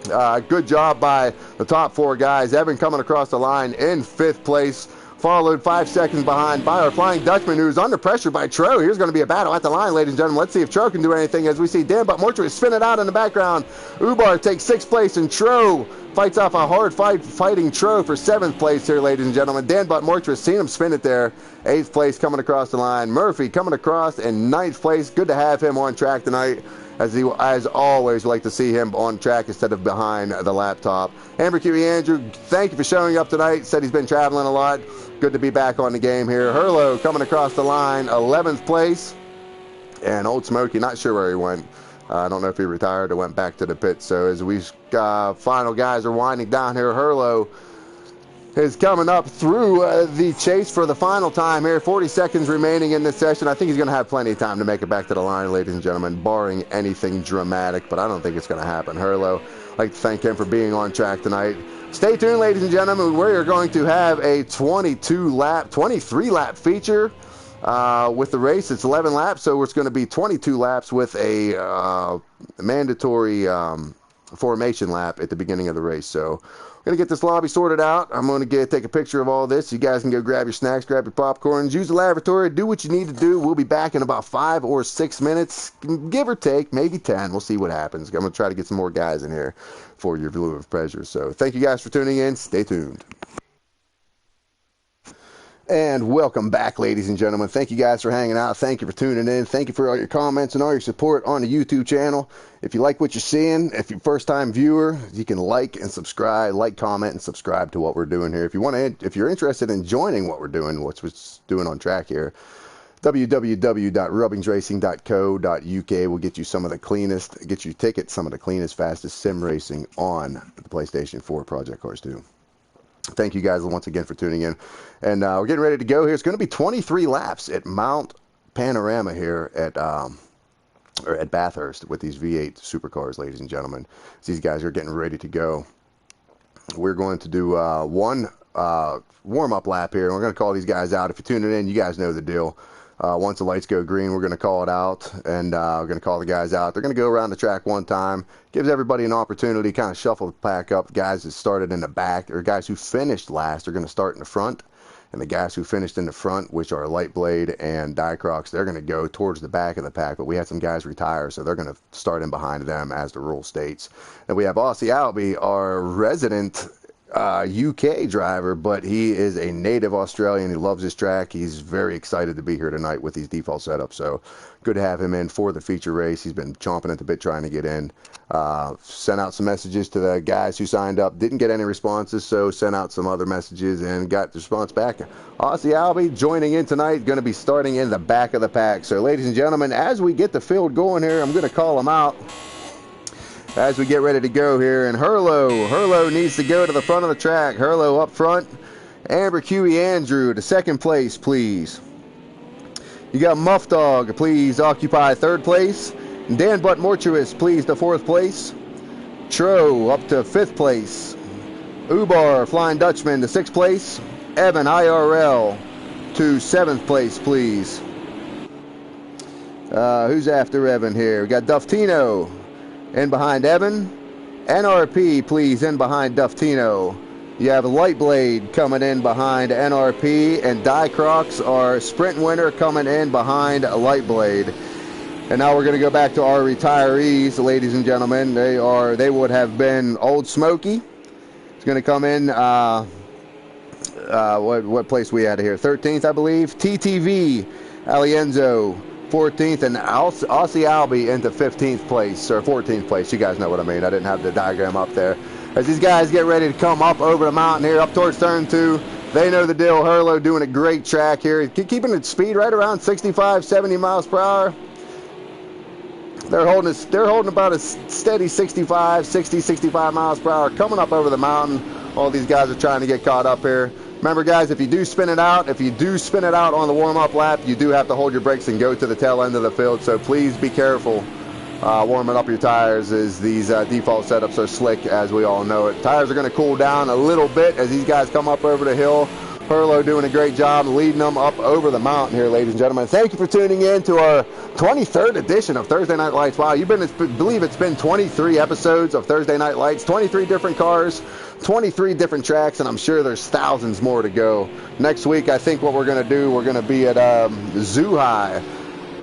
Good job by the top four guys. Evan coming across the line in fifth place, followed 5 seconds behind by our Flying Dutchman, who's under pressure by Tro. Here's going to be a battle at the line, ladies and gentlemen. Let's see if Tro can do anything as we see Dan Mortuary spin it out in the background. Ubar takes sixth place, and Tro fights off a hard fighting Tro for seventh place here, ladies and gentlemen. Dan Mortuary, seen him spin it there. Eighth place coming across the line. Murphy coming across in ninth place. Good to have him on track tonight. As always, we like to see him on track instead of behind the laptop. Amber Kiwi Andrew, thank you for showing up tonight. Said he's been traveling a lot. Good to be back on the game here. Hurlo coming across the line, 11th place. And Old Smokey, not sure where he went. I don't know if he retired or went back to the pit. So as we final guys are winding down here, Hurlo is coming up through the chase for the final time here. 40 seconds remaining in this session. I think he's going to have plenty of time to make it back to the line, ladies and gentlemen, barring anything dramatic, but I don't think it's going to happen. Hurlo, I'd like to thank him for being on track tonight. Stay tuned, ladies and gentlemen. We're going to have a 23 lap feature with the race. It's 11 laps, so it's going to be 22 laps with a mandatory formation lap at the beginning of the race. So we're going to get this lobby sorted out. I'm going to take a picture of all this. You guys can go grab your snacks, grab your popcorns, use the lavatory, do what you need to do. We'll be back in about 5 or 6 minutes, give or take, maybe 10. We'll see what happens. I'm going to try to get some more guys in here for your view of pleasure. So thank you guys for tuning in. Stay tuned. And welcome back, ladies and gentlemen. Thank you guys for hanging out. Thank you for tuning in. Thank you for all your comments and all your support on the YouTube channel. If you like what you're seeing, if you're a first-time viewer, you can like and subscribe, comment and subscribe to what we're doing here. If you're interested in joining what we're doing, what's doing on track here, www.rubbingsracing.co.uk will get you some of the cleanest, fastest sim racing on the PlayStation 4 Project Cars 2. Thank you guys once again for tuning in. And we're getting ready to go here. It's going to be 23 laps at Mount Panorama here at Bathurst with these V8 supercars, ladies and gentlemen. These guys are getting ready to go. We're going to do one warm-up lap here. And we're going to call these guys out. If you're tuning in, you guys know the deal. Once the lights go green, we're going to call it out, and we're going to call the guys out. They're going to go around the track one time. Gives everybody an opportunity to kind of shuffle the pack up. Guys that started in the back, or guys who finished last, are going to start in the front. And the guys who finished in the front, which are Lightblade and Dicrocs, they're going to go towards the back of the pack. But we had some guys retire, so they're going to start in behind them as the rule states. And we have Aussie Albie, our resident UK driver, but he is a native Australian. He loves this track. He's very excited to be here tonight with these default setups. So good to have him in for the feature race. He's been chomping at the bit trying to get in. Sent out some messages to the guys who signed up. Didn't get any responses, so sent out some other messages and got the response back. Aussie Albie joining in tonight, going to be starting in the back of the pack. So ladies and gentlemen, as we get the field going here, I'm going to call them out. as we get ready to go here. And Hurlo needs to go to the front of the track. Hurlo up front. Amber Huey Andrew to second place, please. You got Muff Dog, please occupy third place. Dan Butt Mortuous, please, to fourth place. Tro up to fifth place. Ubar Flying Dutchman to sixth place. Evan IRL to seventh place, please. Who's after Evan here? We got Duftino in behind Evan. NRP, please, in behind Duftino. You have Lightblade coming in behind NRP, and Diecrocs, our sprint winner, coming in behind Lightblade. And now we're going to go back to our retirees, ladies and gentlemen. They would have been Old Smoky. It's going to come in, what place we at here? 13th, I believe. TTV, Alienzo, 14th, and Aussie Albie into 15th place, or 14th place. You guys know what I mean. I didn't have the diagram up there. As these guys get ready to come up over the mountain here, up towards turn 2, they know the deal. Hurlo doing a great track here. Keeping its speed right around 65, 70 miles per hour. They're holding about a steady 65 miles per hour coming up over the mountain. All these guys are trying to get caught up here. Remember, guys, if you do spin it out on the warm-up lap, you do have to hold your brakes and go to the tail end of the field. So please be careful warming up your tires, as these default setups are slick, as we all know it. Tires are going to cool down a little bit as these guys come up over the hill. Hurlo doing a great job leading them up over the mountain here, ladies and gentlemen. Thank you for tuning in to our 23rd edition of Thursday Night Lights. Wow, I believe it's been 23 episodes of Thursday Night Lights, 23 different cars, 23 different tracks, and I'm sure there's thousands more to go. Next week, I think what we're going to do, we're going to be at Zhuhai.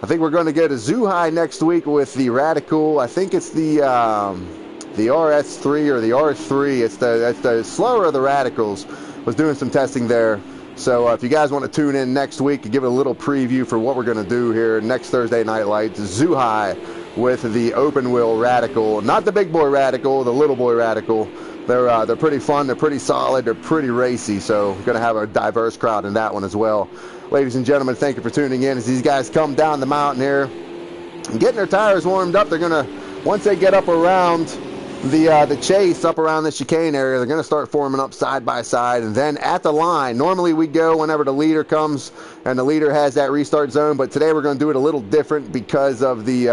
I think we're going to go to Zhuhai next week with the Radical. I think it's the RS3 or the R3. It's the slower of the Radicals. Was doing some testing there. So if you guys want to tune in next week and give it a little preview for what we're going to do here next Thursday Night Lights, Zhuhai with the open wheel Radical. Not the big boy Radical, the little boy Radical. They're pretty fun, they're pretty solid, they're pretty racy, so we're going to have a diverse crowd in that one as well. Ladies and gentlemen, thank you for tuning in as these guys come down the mountain here and getting their tires warmed up. They're going to, once they get up around the chase, up around the chicane area, they're going to start forming up side by side, and then at the line, normally we go whenever the leader comes and the leader has that restart zone, but today we're going to do it a little different because of the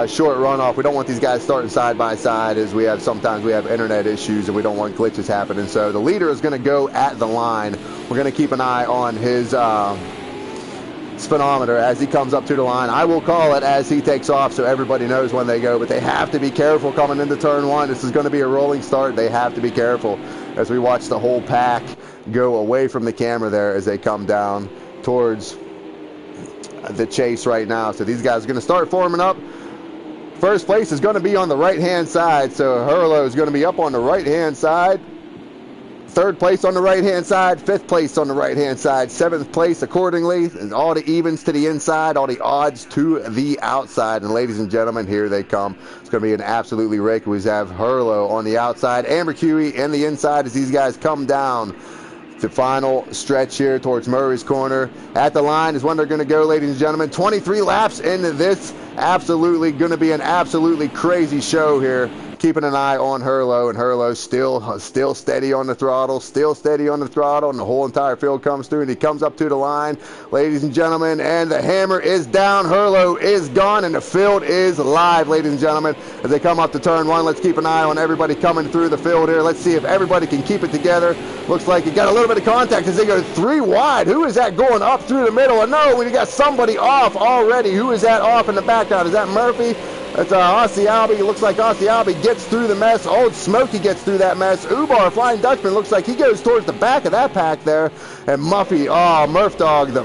short runoff. We don't want these guys starting side by side, as sometimes we have internet issues and we don't want glitches happening. So the leader is going to go at the line. We're going to keep an eye on his speedometer as he comes up to the line. I will call it as he takes off so everybody knows when they go, but they have to be careful coming into turn 1. This is going to be a rolling start. They have to be careful as we watch the whole pack go away from the camera there as they come down towards the chase right now. So these guys are going to start forming up. First place is going to be on the right-hand side, so Hurlo is going to be up on the right-hand side. Third place on the right-hand side, fifth place on the right-hand side, seventh place accordingly, and all the evens to the inside, all the odds to the outside. And ladies and gentlemen, here they come. It's going to be an absolutely rake. We have Hurlo on the outside, Amber Huey in the inside as these guys come down the final stretch here towards Murray's Corner. At the line is when they're going to go, ladies and gentlemen. 23 laps into this. Absolutely going to be an absolutely crazy show here. Keeping an eye on Hurlo, and Hurlo still steady on the throttle, and the whole entire field comes through, and he comes up to the line, ladies and gentlemen, and the hammer is down. Hurlo is gone, and the field is live, ladies and gentlemen. As they come up to turn 1, let's keep an eye on everybody coming through the field here. Let's see if everybody can keep it together. Looks like you got a little bit of contact as they go 3 wide. Who is that going up through the middle? And no, we got somebody off already. Who is that off in the background? Is that Murphy? That's Aussie Albie. It looks like Aussie Albie gets through the mess. Old Smoky gets through that mess. Ubar, Flying Dutchman, looks like he goes towards the back of that pack there. And Muffy, Murph Dog, the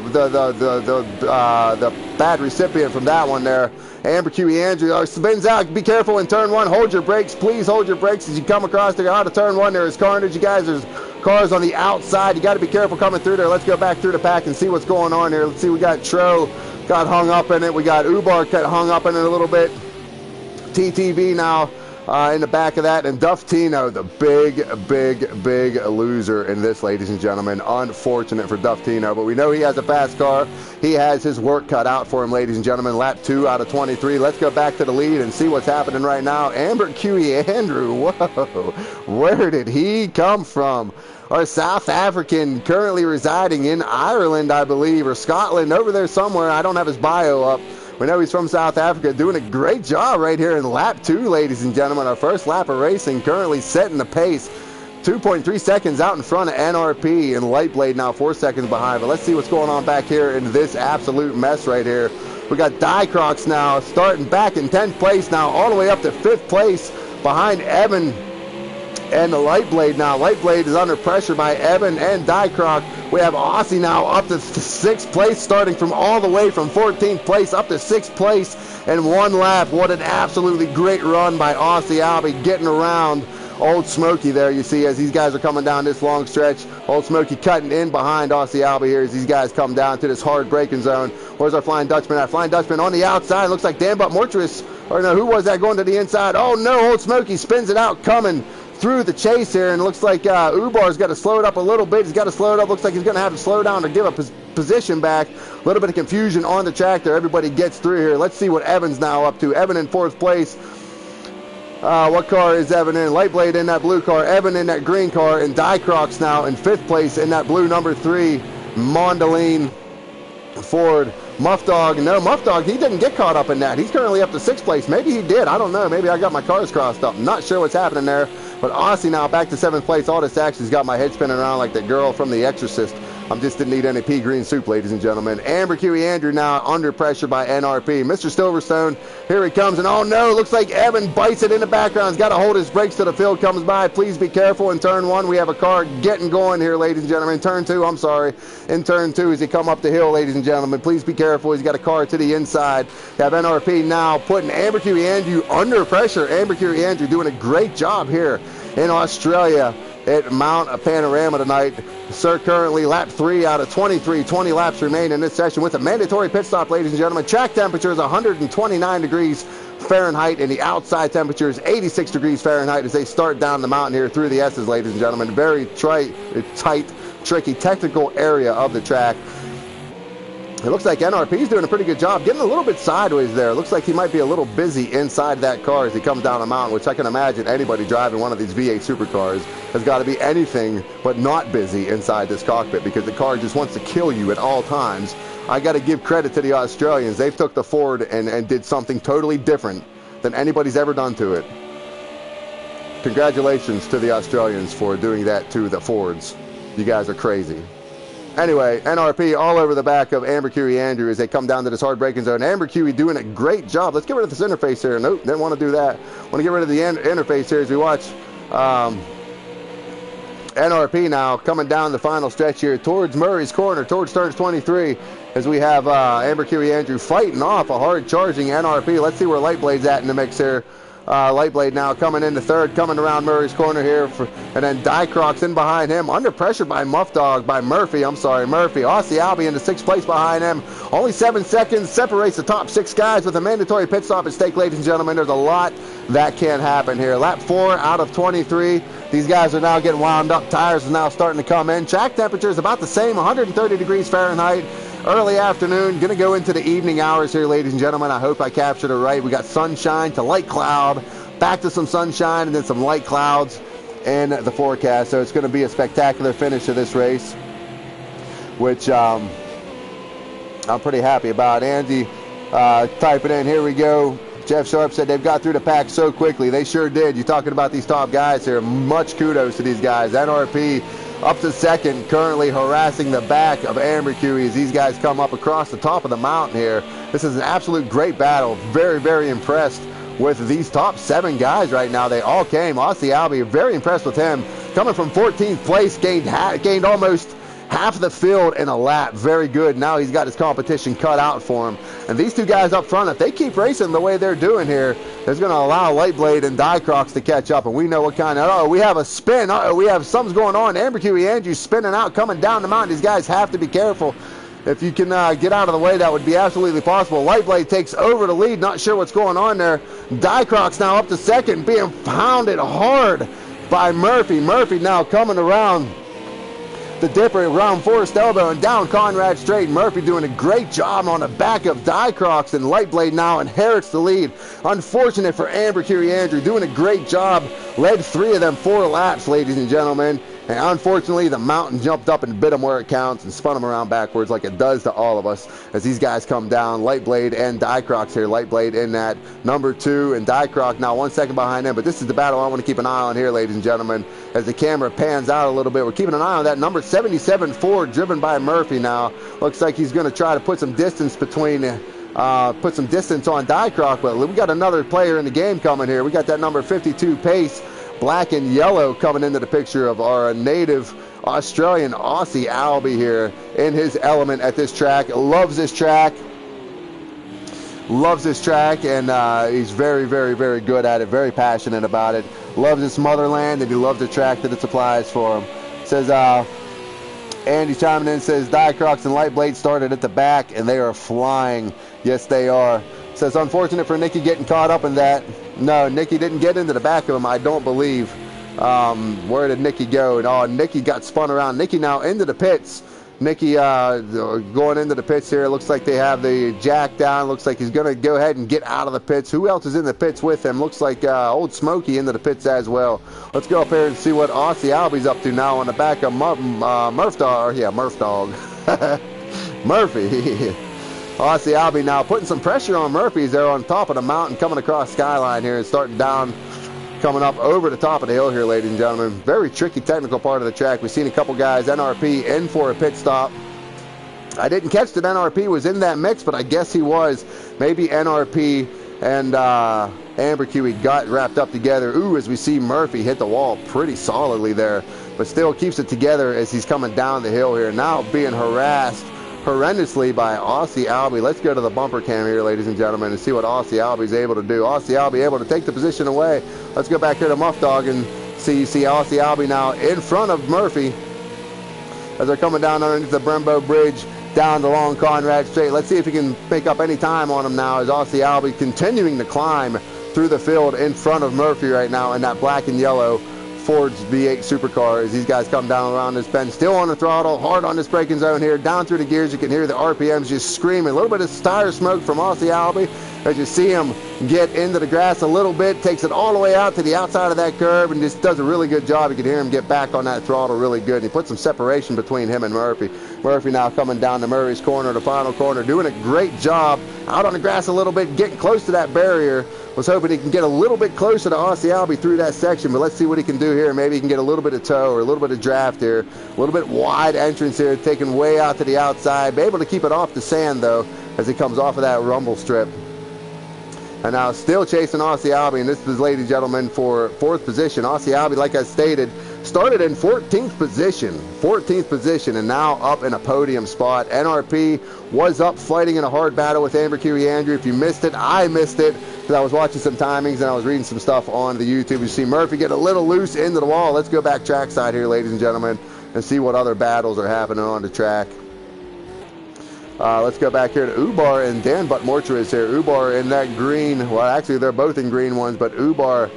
bad recipient from that one there. Amber Huey Andrew spins out. Be careful in turn 1. Hold your brakes. Please hold your brakes as you come across the out of turn 1. There is carnage. You guys, there's cars on the outside. You got to be careful coming through there. Let's go back through the pack and see what's going on here. Let's see. We got Tro got hung up in it. We got Ubar hung up in it a little bit. TTV now in the back of that. And Duftino, the big loser in this, ladies and gentlemen. Unfortunate for Duftino, but we know he has a fast car. He has his work cut out for him, ladies and gentlemen. Lap 2 out of 23. Let's go back to the lead and see what's happening right now. Amber QE Andrew, whoa, where did he come from? Our South African, currently residing in Ireland, I believe, or Scotland, over there somewhere. I don't have his bio up. We know he's from South Africa, doing a great job right here in lap 2, ladies and gentlemen. Our first lap of racing, currently setting the pace. 2.3 seconds out in front of NRP, and Lightblade now 4 seconds behind. But let's see what's going on back here in this absolute mess right here. We got Dicrox now starting back in 10th place now, all the way up to 5th place behind Evan and the Lightblade now. Lightblade is under pressure by Evan and Dicroc. We have Aussie now up to 6th place, starting from all the way from 14th place up to 6th place in 1 lap. What an absolutely great run by Aussie Albie, getting around Old Smoky there, you see, as these guys are coming down this long stretch. Old Smoky cutting in behind Aussie Albie here as these guys come down to this hard braking zone. Where's our Flying Dutchman at? Flying Dutchman on the outside. Looks like Dan But Mortuous, or no, who was that going to the inside? Oh no, Old Smoky spins it out, coming through the chase here, and it looks like Ubar's got to slow it up a little bit. He's got to slow it up. Looks like he's going to have to slow down to give a position back. A little bit of confusion on the track there. Everybody gets through here. Let's see what Evan's now up to. Evan in 4th place. What car is Evan in? Lightblade in that blue car. Evan in that green car. And Dicrox now in 5th place in that blue number 3 Mondeline Ford. Muff Dog, no, Muff Dog, he didn't get caught up in that. He's currently up to 6th place. Maybe he did. I don't know. Maybe I got my cars crossed up. I'm not sure what's happening there. But Aussie now back to 7th place. All this action's got my head spinning around like the girl from The Exorcist. Just didn't eat any pea green soup, ladies and gentlemen. Amber QE Andrew now under pressure by NRP. Mr. Silverstone, here he comes. And oh no, looks like Evan bites it in the background. He's got to hold his brakes till the field comes by. Please be careful in turn 1. We have a car getting going here, ladies and gentlemen. Turn 2, I'm sorry. In turn 2 as he come up the hill, ladies and gentlemen. Please be careful. He's got a car to the inside. You have NRP now putting Amber QE Andrew under pressure. Amber QE Andrew doing a great job here in Australia at Mount Panorama tonight. Sir, currently lap 3 out of 23. 20 laps remain in this session with a mandatory pit stop, ladies and gentlemen. Track temperature is 129 degrees Fahrenheit, and the outside temperature is 86 degrees Fahrenheit as they start down the mountain here through the S's, ladies and gentlemen. Very tight, tricky, technical area of the track. It looks like NRP's doing a pretty good job, getting a little bit sideways there. It looks like he might be a little busy inside that car as he comes down the mountain, which I can imagine anybody driving one of these V8 supercars has got to be anything but not busy inside this cockpit, because the car just wants to kill you at all times. I got to give credit to the Australians. They've took the Ford and did something totally different than anybody's ever done to it. Congratulations to the Australians for doing that to the Fords. You guys are crazy. Anyway, NRP all over the back of Amber QE Andrew as they come down to this hard braking zone. Amber QE doing a great job. Let's get rid of this interface here. Nope, didn't want to do that. Want to get rid of the interface here as we watch NRP now coming down the final stretch here towards Murray's Corner, towards turns 23, as we have Amber QE Andrew fighting off a hard-charging NRP. Let's see where Lightblade's at in the mix here. Lightblade now coming into 3rd, coming around Murray's Corner here, and then Dicrox in behind him, under pressure by Murphy. Aussie Albie into 6th place behind him. Only 7 seconds separates the top 6 guys with a mandatory pit stop at stake, ladies and gentlemen. There's a lot that can happen here. Lap 4 out of 23. These guys are now getting wound up. Tires are now starting to come in. Track temperature is about the same, 130 degrees Fahrenheit. Early afternoon, going to go into the evening hours here, ladies and gentlemen. I hope I captured it right. We got sunshine to light cloud, back to some sunshine, and then some light clouds in the forecast. So it's going to be a spectacular finish to this race, which I'm pretty happy about. Andy, type it in. Here we go. Jeff Sharp said they've got through the pack so quickly. They sure did. You're talking about these top guys here. Much kudos to these guys. NRP up to 2nd, currently harassing the back of Amber QE as these guys come up across the top of the mountain here. This is an absolute great battle. Very, very impressed with these top 7 guys right now. They all came. Aussie Albie, very impressed with him. Coming from 14th place, gained almost half the field in a lap. Very good. Now he's got his competition cut out for him. And these 2 guys up front, if they keep racing the way they're doing here, it's going to allow Lightblade and Dicrox to catch up. And we know what kind of, we have a spin. We have something's going on. Amber QE Andrew spinning out, coming down the mountain. These guys have to be careful. If you can get out of the way, that would be absolutely possible. Lightblade takes over the lead. Not sure what's going on there. Dicroc's now up to second, being pounded hard by Murphy. Murphy now coming around the dipper around Forest Elbow and down Conrad Straight. Murphy doing a great job on the back of Dicrocs, and Lightblade now inherits the lead. Unfortunate for Amber Curie Andrew, doing a great job. Led 3 of them 4 laps, ladies and gentlemen. And unfortunately, the mountain jumped up and bit him where it counts and spun him around backwards like it does to all of us as these guys come down. Lightblade and Dicrocs here. Lightblade in that number 2 and Dicroc now 1 second behind him. But this is the battle I want to keep an eye on here, ladies and gentlemen. As the camera pans out a little bit, we're keeping an eye on that number 77 Ford driven by Murphy now. Looks like he's going to try to put some distance between on Dicroc, but we got another player in the game coming here. We got that number 52 Pace, black and yellow, coming into the picture of our native Australian Aussie Albie here in his element at this track. Loves this track, and he's very, very, very good at it, very passionate about it. Loves his motherland, and he loves the track that it supplies for him. Says Andy chiming in, says Dicrocs and Lightblade started at the back, and they are flying. Yes, they are. Says unfortunate for Nicky getting caught up in that. No, Nicky didn't get into the back of him, I don't believe. Where did Nicky go? Oh, Nicky got spun around. Nicky now into the pits. Nicky going into the pits here. Looks like they have the jack down. Looks like he's going to go ahead and get out of the pits. Who else is in the pits with him? Looks like Old Smokey into the pits as well. Let's go up here and see what Aussie Albie's up to now on the back of Murph Dog. Yeah, Murph Dog. Murphy. Aussie Albie now putting some pressure on Murphy's there on top of the mountain, coming across Skyline here and starting down, coming up over the top of the hill here, ladies and gentlemen. Very tricky technical part of the track. We've seen a couple guys, NRP, in for a pit stop. I didn't catch that NRP was in that mix, but I guess he was. Maybe NRP and Amber Curie got wrapped up together. Ooh, as we see Murphy hit the wall pretty solidly there, but still keeps it together as he's coming down the hill here. Now being harassed horrendously by Aussie Albie. Let's go to the bumper cam here, ladies and gentlemen, and see what Aussie Albie's able to do. Aussie Albie able to take the position away. Let's go back here to Muff Dog and see Aussie Albie now in front of Murphy as they're coming down underneath the Brembo Bridge down the long Conrad Straight. Let's see if he can pick up any time on him now as Aussie Albie continuing to climb through the field in front of Murphy right now in that black and yellow Ford's V8 supercar as these guys come down around this bend, still on the throttle, hard on this braking zone here, down through the gears. You can hear the RPMs just screaming. A little bit of tire smoke from Aussie Albie as you see him get into the grass a little bit, takes it all the way out to the outside of that curve and just does a really good job. You can hear him get back on that throttle really good. He put some separation between him and Murphy. Murphy now coming down to Murray's corner, the final corner, doing a great job out on the grass a little bit, getting close to that barrier. Was hoping he can get a little bit closer to Aussie Albie through that section, but let's see what he can do here. Maybe he can get a little bit of toe or a little bit of draft here. A little bit wide entrance here, taken way out to the outside. Be able to keep it off the sand, though, as he comes off of that rumble strip. And now still chasing Aussie Albie, and this is, ladies and gentlemen, for 4th position. Aussie Albie, like I stated, started in 14th position, and now up in a podium spot. NRP was up fighting in a hard battle with Amber Curie Andrew. If you missed it, I missed it, because I was watching some timings and I was reading some stuff on the YouTube. You see Murphy get a little loose into the wall. Let's go back trackside here, ladies and gentlemen, and see what other battles are happening on the track. Let's go back here to Ubar and Dan Buttmortra is here. Ubar in that green, well, actually they're both in green ones, but Ubar,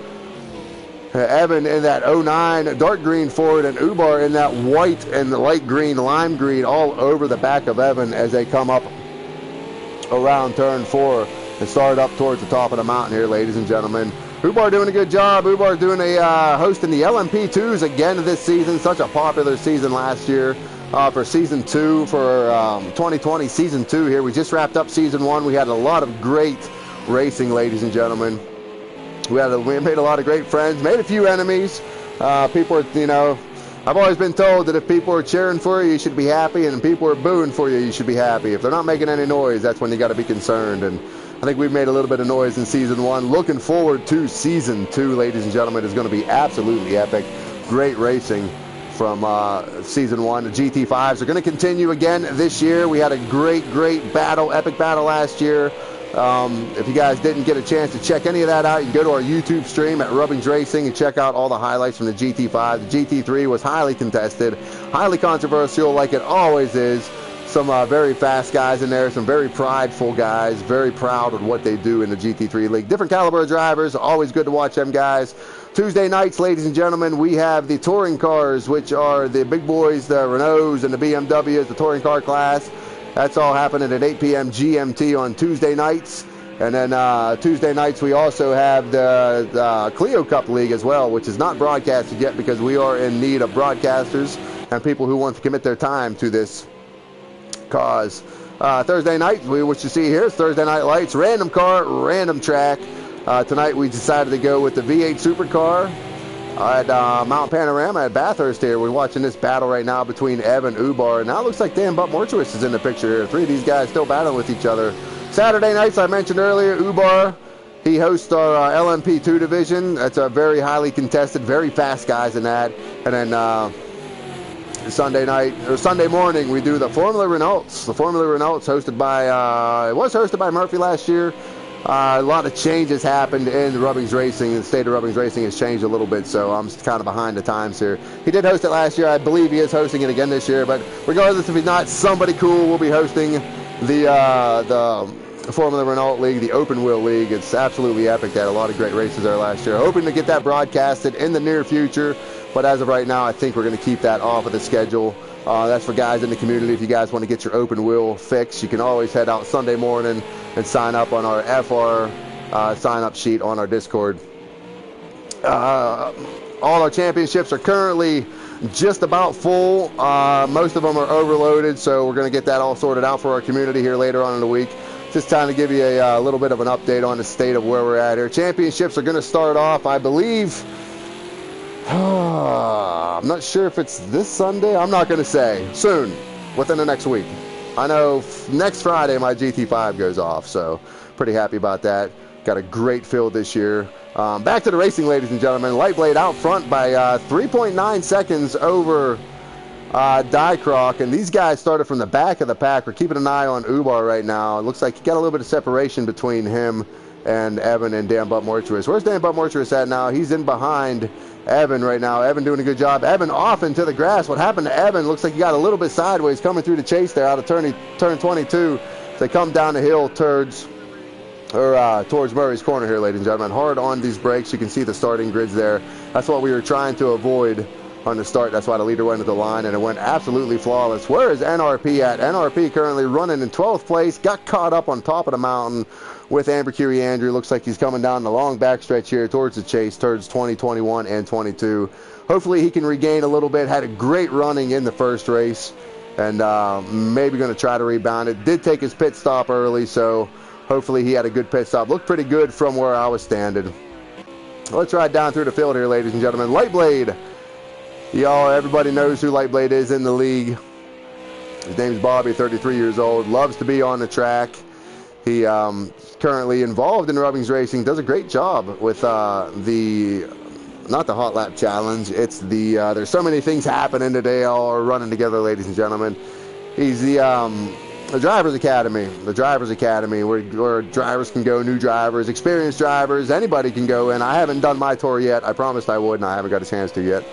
Evan in that 09 dark green Ford, and Ubar in that white and the light green, lime green, all over the back of Evan as they come up around turn 4 and start up towards the top of the mountain here, ladies and gentlemen. Ubar doing a good job. Ubar doing a hosting the LMP2s again this season. Such a popular season last year. For season 2, for 2020 season 2 here. We just wrapped up season 1. We had a lot of great racing, ladies and gentlemen. We made a lot of great friends, made a few enemies. People are, you know, I've always been told that if people are cheering for you, you should be happy, and if people are booing for you, you should be happy. If they're not making any noise, that's when you got to be concerned. And I think we've made a little bit of noise in season 1. Looking forward to season 2, ladies and gentlemen. It's going to be absolutely epic. Great racing from season 1. The GT5s are going to continue again this year. We had a great battle, epic battle last year. If you guys didn't get a chance to check any of that out, you can go to our YouTube stream at Rubbings Racing and check out all the highlights from the GT5. The GT3 was highly contested, highly controversial, like it always is. some very fast guys in there, some very prideful guys, very proud of what they do in the GT3 League. Different caliber of drivers, always good to watch them guys. Tuesday nights, ladies and gentlemen, we have the touring cars, which are the big boys, the Renaults and the BMWs, the touring car class. That's all happening at 8 p.m. GMT on Tuesday nights. And then Tuesday nights, we also have the Clio Cup League as well, which is not broadcasted yet because we are in need of broadcasters and people who want to commit their time to this cause. Thursday night, what you see here is Thursday Night Lights, random car, random track. Tonight we decided to go with the V8 Supercar at Mount Panorama at Bathurst here. We're watching this battle right now between Evan and Ubar. And now it looks like Dan Butt-Mortuis is in the picture here. Three of these guys still battling with each other. Saturday nights, I mentioned earlier, Ubar, he hosts our LMP2 division. That's a very highly contested, very fast guys in that. And then Sunday night, or Sunday morning, we do the Formula Renaults. The Formula Renaults hosted by, it was hosted by Murphy last year. A lot of changes happened in Rubbings Racing. The state of Rubbings Racing has changed a little bit, so I'm kind of behind the times here. He did host it last year. I believe he is hosting it again this year, but regardless if he's not, somebody cool will be hosting the Formula Renault League, the Open Wheel League. It's absolutely epic. They had a lot of great races there last year. Hoping to get that broadcasted in the near future, but as of right now, I think we're going to keep that off of the schedule. That's for guys in the community. If you guys want to get your open wheel fix, you can always head out Sunday morning and sign up on our FR sign-up sheet on our Discord. All our championships are currently just about full. Most of them are overloaded, so we're going to get that all sorted out for our community here later on in the week. Just trying to give you a little bit of an update on the state of where we're at here. Championships are going to start off, I believe, I'm not sure if it's this Sunday. I'm not going to say. Soon, within the next week. I know next Friday my GT5 goes off, so pretty happy about that. Got a great field this year. Back to the racing, ladies and gentlemen. Lightblade out front by 3.9 seconds over Dycroc, and these guys started from the back of the pack. We're keeping an eye on Ubar right now. It looks like he got a little bit of separation between him and Evan and Dan Butt-Mortuis. Where's Dan Butt-Mortuis at now? He's in behind Evan right now. Evan doing a good job. Evan off into the grass. What happened to Evan? Looks like he got a little bit sideways coming through the chase there out of turn 22. They come down the hill towards Murray's Corner here, ladies and gentlemen. Hard on these brakes. You can see the starting grids there. That's what we were trying to avoid on the start. That's why the leader went to the line, and it went absolutely flawless. Where is NRP at? NRP currently running in 12th place. Got caught up on top of the mountain with Amber Curie Andrew. Looks like he's coming down the long backstretch here towards the chase, towards 20, 21, and 22. Hopefully he can regain a little bit. Had a great running in the first race, and maybe going to try to rebound it. Did take his pit stop early, so hopefully he had a good pit stop. Looked pretty good from where I was standing. Let's ride down through the field here, ladies and gentlemen. Lightblade. Y'all, everybody knows who Lightblade is in the league. His name's Bobby, 33 years old. Loves to be on the track. He currently involved in Rubbings Racing. Does a great job with not the Hot Lap Challenge. It's the there's so many things happening today. All are running together, ladies and gentlemen. He's the Drivers Academy. The Drivers Academy, where drivers can go, new drivers, experienced drivers, anybody can go in. I haven't done my tour yet. I promised I would, and I haven't got a chance to yet.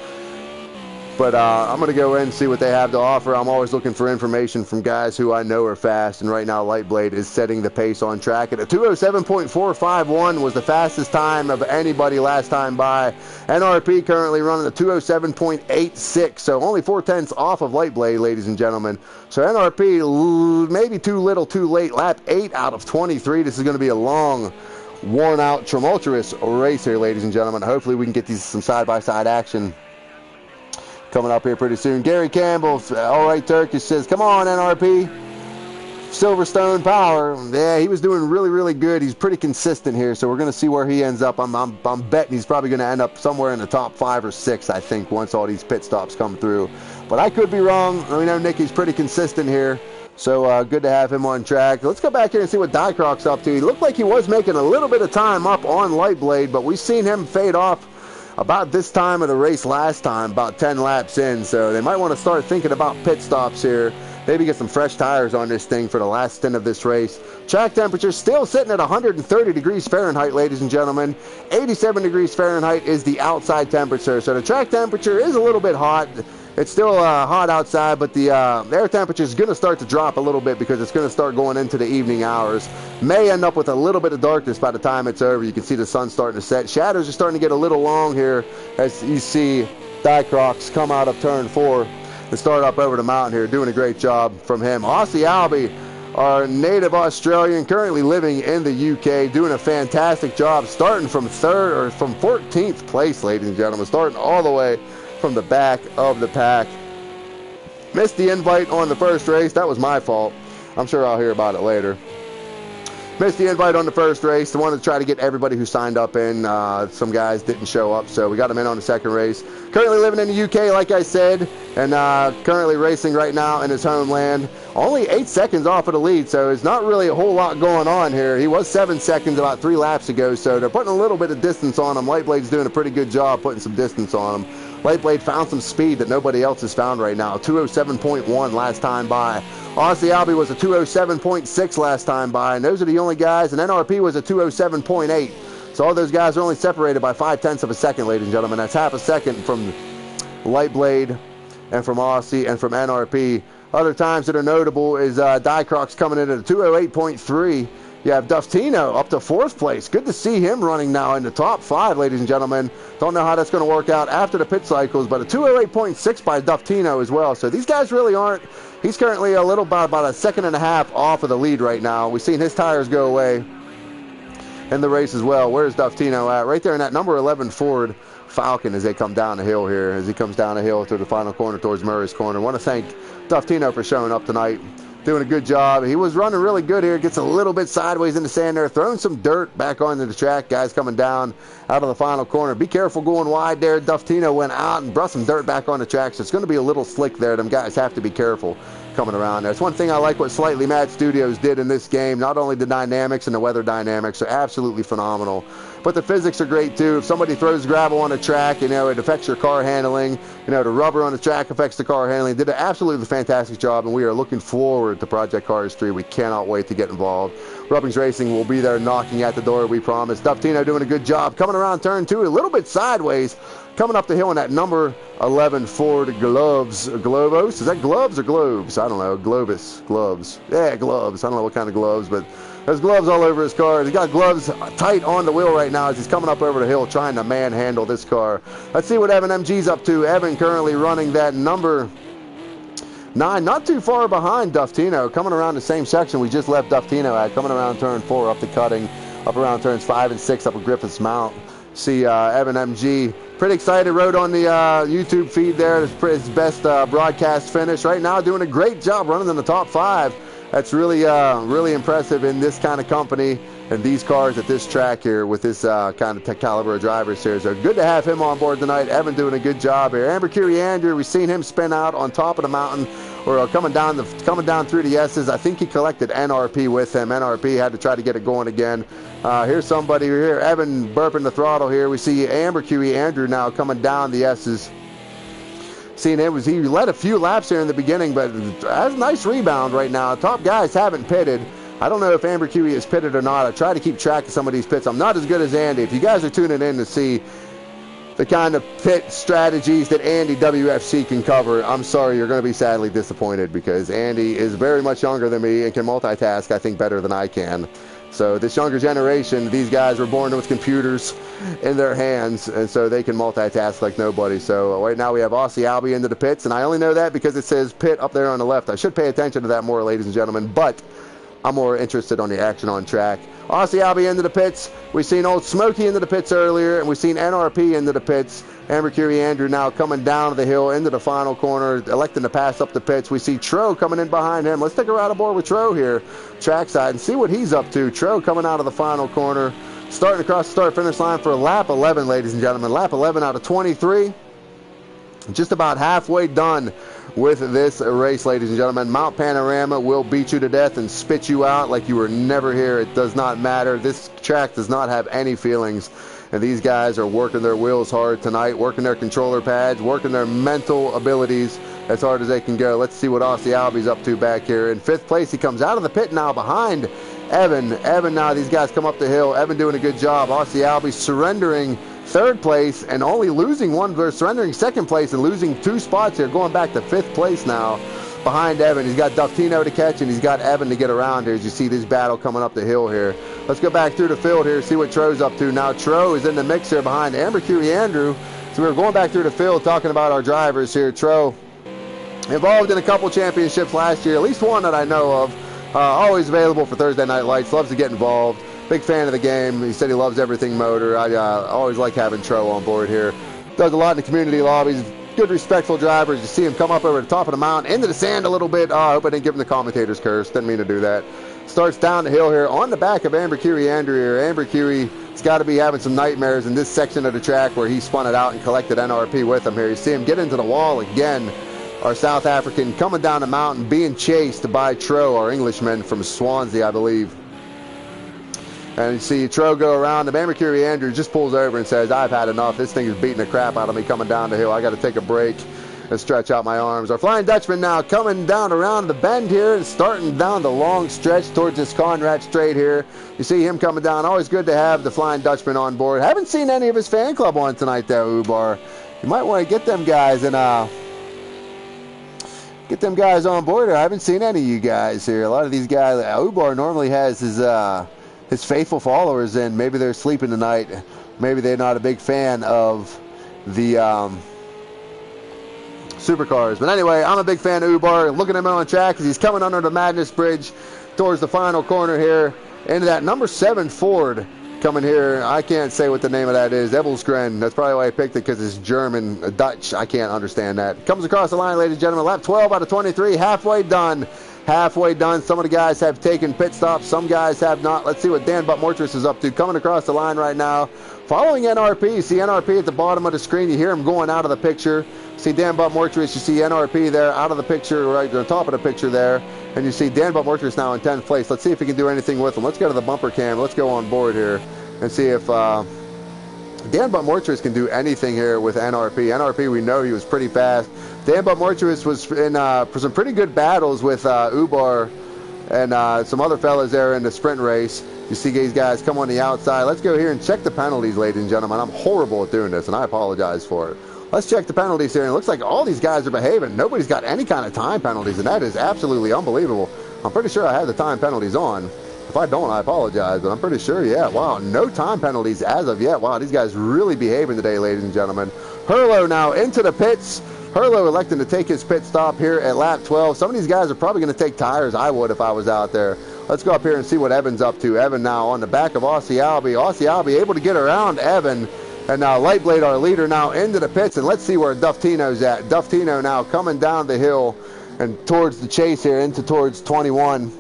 But I'm going to go in and see what they have to offer. I'm always looking for information from guys who I know are fast, and right now Lightblade is setting the pace on track. At a 207.451 was the fastest time of anybody last time by. NRP currently running a 207.86, so only 4/10 off of Lightblade, ladies and gentlemen. So NRP maybe too little too late. Lap 8 out of 23. This is going to be a long, worn-out, tumultuous race here, ladies and gentlemen. Hopefully we can get these some side-by-side action coming up here pretty soon. Gary Campbell, all right Turkish, says, come on NRP, Silverstone power. Yeah, he was doing really, really good. He's pretty consistent here, so we're going to see where he ends up. I'm betting he's probably going to end up somewhere in the top 5 or 6, I think, once all these pit stops come through. But I could be wrong. We know Nicky's pretty consistent here, so good to have him on track. Let's go back here and see what Dycroc's up to. He looked like he was making a little bit of time up on Lightblade, but we've seen him fade off about this time of the race last time, about 10 laps in, so they might want to start thinking about pit stops here. Maybe get some fresh tires on this thing for the last stint of this race. Track temperature still sitting at 130 degrees Fahrenheit, ladies and gentlemen. 87 degrees Fahrenheit is the outside temperature, so the track temperature is a little bit hot. It's still hot outside, but the air temperature is going to start to drop a little bit because it's going to start going into the evening hours. May end up with a little bit of darkness by the time it's over. You can see the sun starting to set. Shadows are starting to get a little long here as you see Dicrox come out of turn 4 and start up over the mountain here. Doing a great job from him. Aussie Albie, our native Australian, currently living in the UK, doing a fantastic job, starting from 14th place, ladies and gentlemen, starting all the way from the back of the pack. Missed the invite on the first race. That was my fault. I'm sure I'll hear about it later. Missed the invite on the first race. I wanted to try to get everybody who signed up in. Some guys didn't show up, so we got them in on the second race. Currently living in the UK, like I said, and currently racing right now in his homeland. Only 8 seconds off of the lead, so it's not really a whole lot going on here. He was 7 seconds about 3 laps ago, so they're putting a little bit of distance on him. Lightblade's doing a pretty good job putting some distance on him. Lightblade found some speed that nobody else has found right now. 207.1 last time by. Aussie Albie was a 207.6 last time by, and those are the only guys, and NRP was a 207.8. So all those guys are only separated by 0.5 of a second, ladies and gentlemen. That's half a second from Lightblade and from Aussie and from NRP. Other times that are notable is Dicrox coming in at a 208.3. You have Duftino up to 4th place. Good to see him running now in the top 5, ladies and gentlemen. Don't know how that's going to work out after the pit cycles, but a 208.6 by Duftino as well. So these guys really aren't. He's currently a little about 1.5 seconds off of the lead right now. We've seen his tires go away in the race as well. Where's Duftino at? Right there in that number 11 Ford Falcon as they come down the hill here, as he comes down the hill through the final corner towards Murray's Corner. I want to thank Duftino for showing up tonight. Doing a good job. He was running really good here. Gets a little bit sideways in the sand there. Throwing some dirt back onto the track. Guys coming down out of the final corner. Be careful going wide there. Duftino went out and brought some dirt back on the track. So it's going to be a little slick there. Them guys have to be careful coming around there. It's one thing I like what Slightly Mad Studios did in this game. Not only the dynamics and the weather dynamics are absolutely phenomenal, but the physics are great too. If somebody throws gravel on the track, it affects your car handling. The rubber on the track affects the car handling. Did an absolutely fantastic job, and we are looking forward to Project Cars 3. We cannot wait to get involved. Rubbings Racing will be there knocking at the door, we promise. Duftino doing a good job. Coming around turn 2, a little bit sideways. Coming up the hill in that number 11 Ford Globos. Is that gloves or globes? I don't know. Gloves. Yeah, gloves. I don't know what kind of gloves, but there's gloves all over his car. He's got gloves tight on the wheel right now as he's coming up over the hill trying to manhandle this car. Let's see what Evan MG's up to. Evan currently running that number 9, not too far behind Duftino, coming around the same section we just left Duftino at, coming around turn 4 up the cutting, up around turns 5 and 6 up at Griffiths Mount. See Evan MG. Pretty excited, rode on the YouTube feed there. His best broadcast finish. Right now doing a great job running in the top 5. That's really impressive in this kind of company and these cars at this track here with this kind of caliber of drivers here. So good to have him on board tonight. Evan doing a good job here. Amber Curie Andrew, we've seen him spin out on top of the mountain, or coming down through the S's. I think he collected NRP with him. NRP had to try to get it going again. Here's somebody here. Evan burping the throttle here. We see Amber Curie Andrew now coming down the S's. Seeing it was, he led a few laps here in the beginning, but has a nice rebound right now. Top guys haven't pitted. I don't know if Amber Curie is pitted or not. I try to keep track of some of these pits. I'm not as good as Andy. If you guys are tuning in to see the kind of pit strategies that Andy WFC can cover, I'm sorry, you're going to be sadly disappointed, because Andy is very much younger than me and can multitask, I think, better than I can. So this younger generation, these guys were born with computers in their hands, and so they can multitask like nobody. So right now we have Aussie Albie into the pits, and I only know that because it says pit up there on the left. I should pay attention to that more, ladies and gentlemen, but I'm more interested on the action on track. Aussie Albie into the pits. We've seen Old Smokey into the pits earlier, and we've seen NRP into the pits. Amber Curie Andrew now coming down the hill into the final corner, electing to pass up the pits. We see Tro coming in behind him. Let's take a ride aboard with Tro here, trackside, and see what he's up to. Tro coming out of the final corner, starting across the start-finish line for lap 11, ladies and gentlemen. Lap 11 out of 23. Just about halfway done with this race, ladies and gentlemen. Mount Panorama will beat you to death and spit you out like you were never here. It does not matter. This track does not have any feelings. And these guys are working their wheels hard tonight, working their controller pads, working their mental abilities as hard as they can go. Let's see what Aussie Albie's up to back here. In 5th place, he comes out of the pit now behind Evan. Evan now, these guys come up the hill. Evan doing a good job. Aussie Albie surrendering third place and only losing one, or surrendering second place and losing 2 spots here, going back to 5th place now behind Evan. He's got Duftino to catch, and he's got Evan to get around here as you see this battle coming up the hill here. Let's go back through the field here, see what Tro's up to. Now Tro is in the mix here behind Amber Curie Andrew. So we were going back through the field talking about our drivers here. Tro involved in a couple championships last year, at least one that I know of. Always available for Thursday Night Lights, loves to get involved. Big fan of the game. He said he loves everything motor. I always like having Tro on board here. Does a lot in the community lobbies. Good, respectful drivers. You see him come up over the top of the mountain, into the sand a little bit. I hope I didn't give him the commentator's curse. Didn't mean to do that. Starts down the hill here on the back of Amber Curie Andrew here. Amber Curie's got to be having some nightmares in this section of the track where he spun it out and collected NRP with him here. You see him get into the wall again. Our South African coming down the mountain, being chased by Tro, our Englishman from Swansea, I believe. And you see Tro go around. The Amber Curie Andrew just pulls over and says, I've had enough. This thing is beating the crap out of me coming down the hill. I got to take a break and stretch out my arms. Our Flying Dutchman now coming down around the bend here and starting down the long stretch towards this Conrad Straight here. You see him coming down. Always good to have the Flying Dutchman on board. Haven't seen any of his fan club on tonight, though, Ubar. You might want to get them guys and get them guys on board. I haven't seen any of you guys here. A lot of these guys, Ubar normally has his faithful followers in. Maybe they're sleeping tonight. Maybe they're not a big fan of the supercars. But anyway, I'm a big fan of Ubar. Looking at him on track as he's coming under the Madness Bridge towards the final corner here into that number 7 Ford coming here. I can't say what the name of that is. Ebelsgren. That's probably why I picked it, because it's German, Dutch. I can't understand that. Comes across the line, ladies and gentlemen. Lap 12 out of 23. Halfway done. Halfway done. Some of the guys have taken pit stops. Some guys have not. Let's see what Dan Butt-Mortris is up to. Coming across the line right now. Following NRP. You see NRP at the bottom of the screen. You hear him going out of the picture. See Dan Butt-Mortris. You see NRP there out of the picture, right on top of the picture there. And you see Dan Butt-Mortris now in 10th place. Let's see if he can do anything with him. Let's go to the bumper cam. Let's go on board here and see if Dan Butt-Mortris can do anything here with NRP. NRP, we know he was pretty fast. Dan Butt-Mortris was in for some pretty good battles with Ubar and some other fellas there in the sprint race. You see these guys come on the outside. Let's go here and check the penalties, ladies and gentlemen. I'm horrible at doing this, and I apologize for it. Let's check the penalties here. And it looks like all these guys are behaving. Nobody's got any kind of time penalties, and that is absolutely unbelievable. I'm pretty sure I have the time penalties on. If I don't, I apologize, but I'm pretty sure, yeah. Wow, no time penalties as of yet. Wow, these guys really behaving today, ladies and gentlemen. Hurlo now into the pits. Hurlo electing to take his pit stop here at lap 12. Some of these guys are probably going to take tires. I would if I was out there. Let's go up here and see what Evan's up to. Evan now on the back of Aussie Albie. Aussie Albie able to get around Evan. And now Lightblade, our leader, now into the pits. And let's see where Duftino's at. Duftino now coming down the hill and towards the chase here, into towards 21.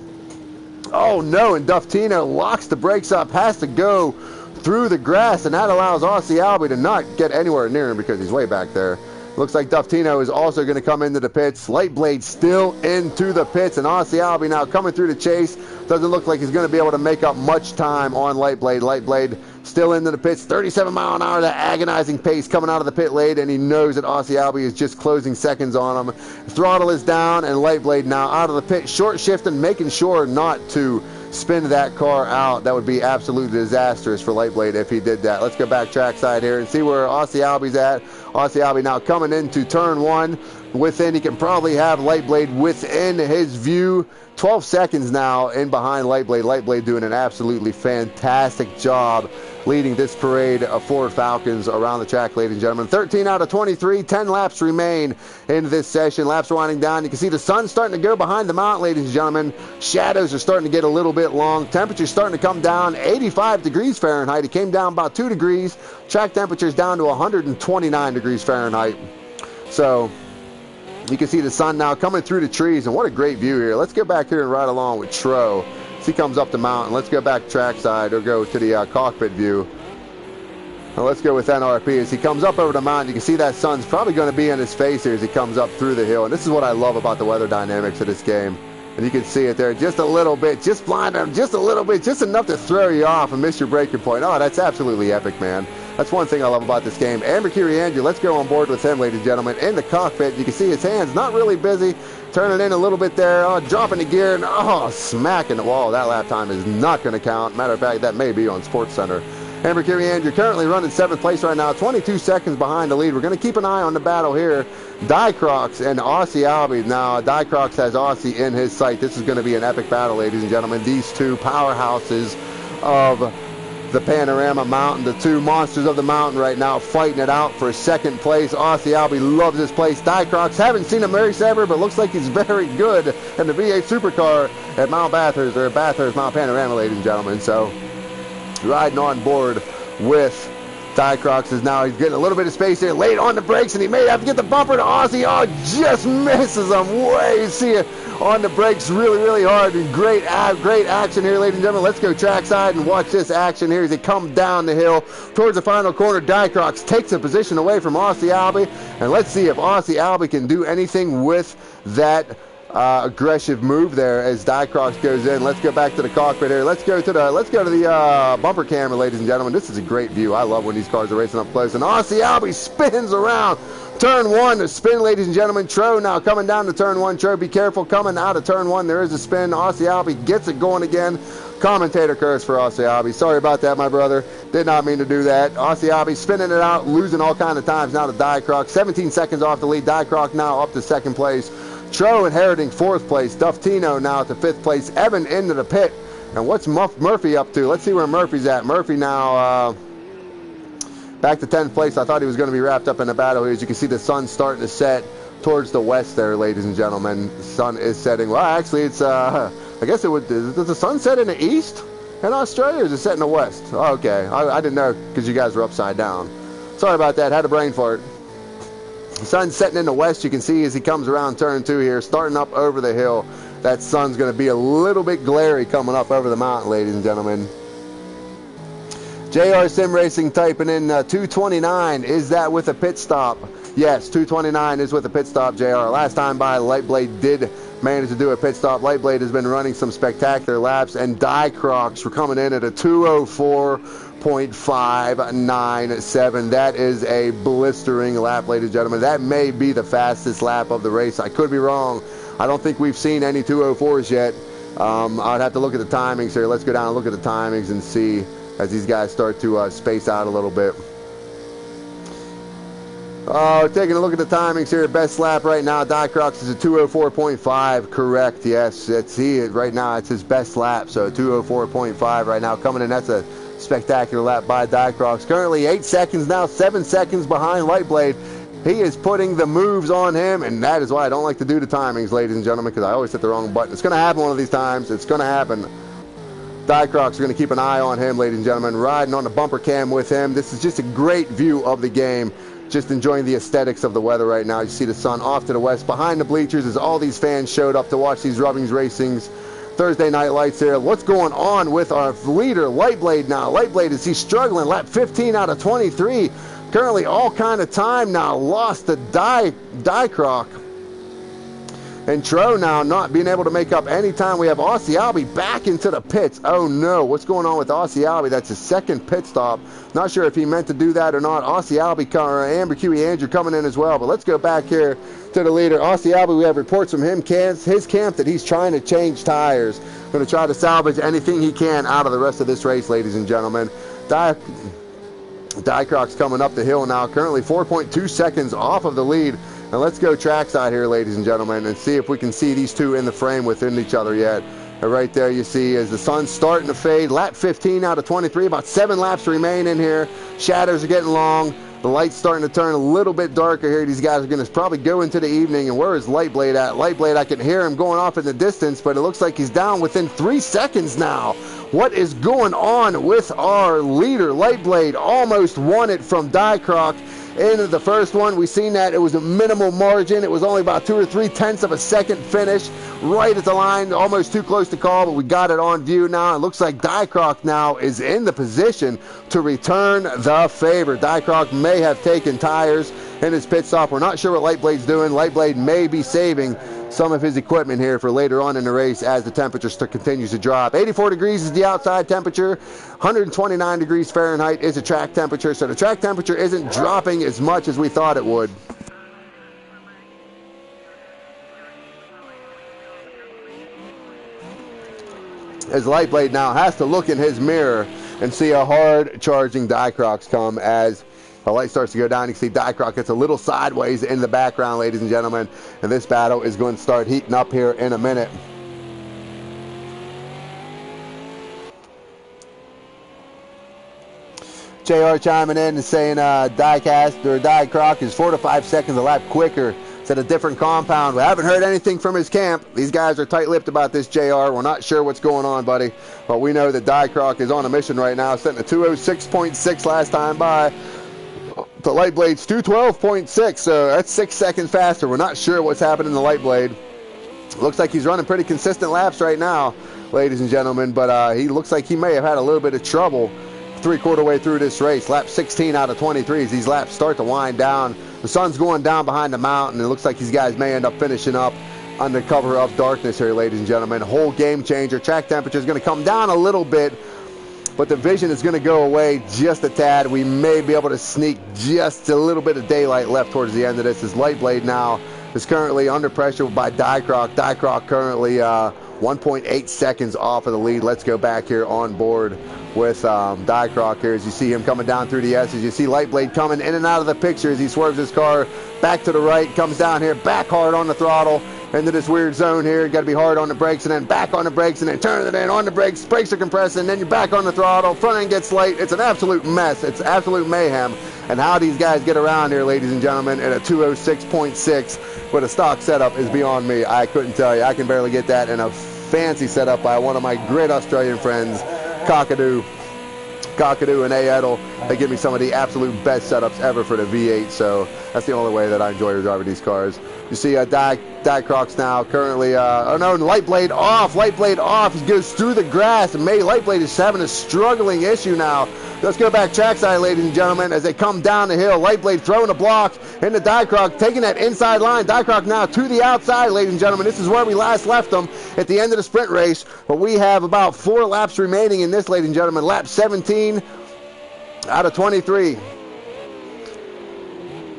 Oh no, and Duftino locks the brakes up, has to go through the grass, and that allows Aussie Albie to not get anywhere near him because he's way back there. Looks like Duftino is also going to come into the pits. Lightblade still into the pits, and Aussie Albie now coming through the chase. Doesn't look like he's going to be able to make up much time on Lightblade. Lightblade still into the pits, 37 mile an hour, that agonizing pace coming out of the pit lane, and he knows that Aussie Albie is just closing seconds on him. Throttle is down, and Lightblade now out of the pit, short shifting, making sure not to spin that car out. That would be absolutely disastrous for Lightblade if he did that. Let's go back trackside here and see where Aussie Albie's at. Aussie Albie now coming into turn 1. Within, he can probably have Lightblade within his view. 12 seconds now in behind Lightblade. Lightblade doing an absolutely fantastic job leading this parade of Ford Falcons around the track, ladies and gentlemen. 13 out of 23, 10 laps remain in this session. Laps are winding down. You can see the sun starting to go behind the mountain, ladies and gentlemen. Shadows are starting to get a little bit long. Temperature's starting to come down, 85 degrees Fahrenheit. It came down about 2 degrees. Track temperature's down to 129 degrees Fahrenheit. So you can see the sun now coming through the trees, and what a great view here. Let's get back here and ride along with Tro as he comes up the mountain. Let's go back trackside or go to the cockpit view. Now let's go with NRP as he comes up over the mountain. You can see that sun's probably going to be in his face here as he comes up through the hill, and this is what I love about the weather dynamics of this game. And you can see it there just a little bit, just blind him just a little bit, just enough to throw you off and miss your braking point. Oh, that's absolutely epic, man. That's one thing I love about this game. Amber Curie Andrew, let's go on board with him, ladies and gentlemen. In the cockpit, you can see his hands not really busy. Turning in a little bit there, dropping the gear, and smacking the wall. That lap time is not going to count. Matter of fact, that may be on SportsCenter. Amber Curie Andrew currently running 7th place right now, 22 seconds behind the lead. We're going to keep an eye on the battle here. Dicrox and Aussie Albie. Now, Dicrox has Aussie in his sight. This is going to be an epic battle, ladies and gentlemen. These two powerhouses of the Panorama Mountain, the two monsters of the mountain right now fighting it out for 2nd place. Aussie Albie loves this place. Dicrox, haven't seen him race ever, but looks like he's very good in the V8 supercar at Mount Bathurst, or Bathurst Mount Panorama, ladies and gentlemen. So, riding on board with Dicrox is now, he's getting a little bit of space here, late on the brakes, and he may have to get the bumper to Aussie. Oh, just misses him way. You see it on the brakes really, really hard. And great action here, ladies and gentlemen. Let's go trackside and watch this action here as they come down the hill towards the final corner. Dicrox takes a position away from Aussie Albie, and let's see if Aussie Albie can do anything with that aggressive move there as Dicrox goes in. Let's go back to the cockpit here. Let's go to the bumper camera, ladies and gentlemen. This is a great view. I love when these cars are racing up close. And Aussie Albie spins around turn 1. The spin, ladies and gentlemen. Tro now coming down to turn 1. Tro, be careful coming out of turn 1. There is a spin. Aussie Albie gets it going again. Commentator curse for Aussie Albie. Sorry about that, my brother. Did not mean to do that. Aussie Albie spinning it out, losing all kind of times now to Dicrox. 17 seconds off the lead. Dicrox now up to 2nd place. Tro inheriting 4th place. Duftino now to 5th place. Evan into the pit. And what's Murphy up to? Let's see where Murphy's at. Murphy now back to 10th place. I thought he was going to be wrapped up in the battle here. As you can see, the sun's starting to set towards the west there, ladies and gentlemen. The sun is setting. Well, actually, it's, I guess it would, does the sun set in the east in Australia, or is it set in the west? Oh, okay. I didn't know because you guys were upside down. Sorry about that. Had a brain fart. The sun's setting in the west. You can see as he comes around turn 2 here, starting up over the hill. That sun's going to be a little bit glary coming up over the mountain, ladies and gentlemen. JR Sim Racing typing in 229. Is that with a pit stop? Yes, 229 is with a pit stop, JR. Last time by, Lightblade did manage to do a pit stop. Lightblade has been running some spectacular laps, and Dicrox were coming in at a 204.597. That is a blistering lap, ladies and gentlemen. That may be the fastest lap of the race. I could be wrong. I don't think we've seen any 204s yet. I'd have to look at the timings here. Let's go down and look at the timings and see as these guys start to space out a little bit. Taking a look at the timings here. Best lap right now, Dicrox is a 204.5. Correct, yes. Right now, it's his best lap. So 204.5 right now coming in. That's a spectacular lap by Dicrox. Currently 8 seconds now, 7 seconds behind Lightblade. He is putting the moves on him, and that is why I don't like to do the timings, ladies and gentlemen, because I always hit the wrong button. It's going to happen one of these times. It's going to happen. Dicrox is going to keep an eye on him, ladies and gentlemen, riding on the bumper cam with him. This is just a great view of the game. Just enjoying the aesthetics of the weather right now. You see the sun off to the west. Behind the bleachers as all these fans showed up to watch these Rubbings Racing's Thursday night lights here. What's going on with our leader, Lightblade now? Lightblade, is he struggling? Lap 15 out of 23. Currently all kind of time now. Lost to Dicrox. And Tro now not being able to make up any time. We have Aussie Albie back into the pits. Oh no, what's going on with Aussie Albie? That's his 2nd pit stop. Not sure if he meant to do that or not. Aussie Albie, Amber Curie Andrew coming in as well. But let's go back here to the leader. Aussie Albie, we have reports from him, his camp, that he's trying to change tires. Going to try to salvage anything he can out of the rest of this race, ladies and gentlemen. Dicrox coming up the hill now, currently 4.2 seconds off of the lead. And let's go trackside here, ladies and gentlemen, and see if we can see these two in the frame within each other yet. And right there you see as the sun's starting to fade. Lap 15 out of 23, about 7 laps remain in here. Shadows are getting long. The light's starting to turn a little bit darker here. These guys are going to probably go into the evening. And where is Lightblade at? Lightblade, I can hear him going off in the distance, but it looks like he's down within 3 seconds now. What is going on with our leader? Lightblade almost won it from Dicrox. Into the first one, we seen that it was a minimal margin. It was only about 2 or 3 tenths of a second finish, right at the line, almost too close to call, but we got it on view now. It looks like Dicrox now is in the position to return the favor. Dicrox may have taken tires in his pit stop. We're not sure what Lightblade's doing. Lightblade may be saving some of his equipment here for later on in the race as the temperature continues to drop. 84 degrees is the outside temperature. 129 degrees Fahrenheit is the track temperature. So the track temperature isn't dropping as much as we thought it would. As Lightblade now has to look in his mirror and see a hard charging Dicrocs come as the light starts to go down. You can see Dicroc gets a little sideways in the background, ladies and gentlemen, and this battle is going to start heating up here in a minute. JR chiming in and saying Dicroc is 4 to 5 seconds a lap quicker. It's at a different compound. We haven't heard anything from his camp. These guys are tight-lipped about this, JR. We're not sure what's going on, buddy, but we know that Dicroc is on a mission right now, setting a 206.6 last time by. The light blade's 212.6, so that's 6 seconds faster. We're not sure what's happening in the light blade. Looks like he's running pretty consistent laps right now, ladies and gentlemen, but he looks like he may have had a little bit of trouble three-quarter way through this race. Lap 16 out of 23 as these laps start to wind down. The sun's going down behind the mountain. It looks like these guys may end up finishing up under cover of darkness here, ladies and gentlemen. Whole game changer. Track temperature is going to come down a little bit, but the vision is going to go away just a tad. We may be able to sneak just a little bit of daylight left towards the end of this. This light blade now is currently under pressure by Dicroc. Dicroc currently 1.8 seconds off of the lead. Let's go back here on board with Dicroc here as you see him coming down through the S's. You see light blade coming in and out of the picture as he swerves his car back to the right, comes down here, back hard on the throttle into this weird zone here. Got to be hard on the brakes and then back on the brakes and then turn it in on the brakes. Brakes are compressing, then you're back on the throttle. Front end gets light. It's an absolute mess. It's absolute mayhem. And how these guys get around here, ladies and gentlemen, at a 206.6 with a stock setup is beyond me. I couldn't tell you. I can barely get that in a fancy setup by one of my great Australian friends, Cockadoo and A. Edel. They give me some of the absolute best setups ever for the V8, so that's the only way that I enjoy driving these cars. You see Dicrocs now currently, oh no, light blade off, he goes through the grass, and light blade is having a struggling issue now. Let's go back trackside, ladies and gentlemen, as they come down the hill. Light blade throwing a block into Dicroc, taking that inside line. Dicroc now to the outside, ladies and gentlemen. This is where we last left them at the end of the sprint race, but we have about 4 laps remaining in this, ladies and gentlemen. Lap 17 out of 23.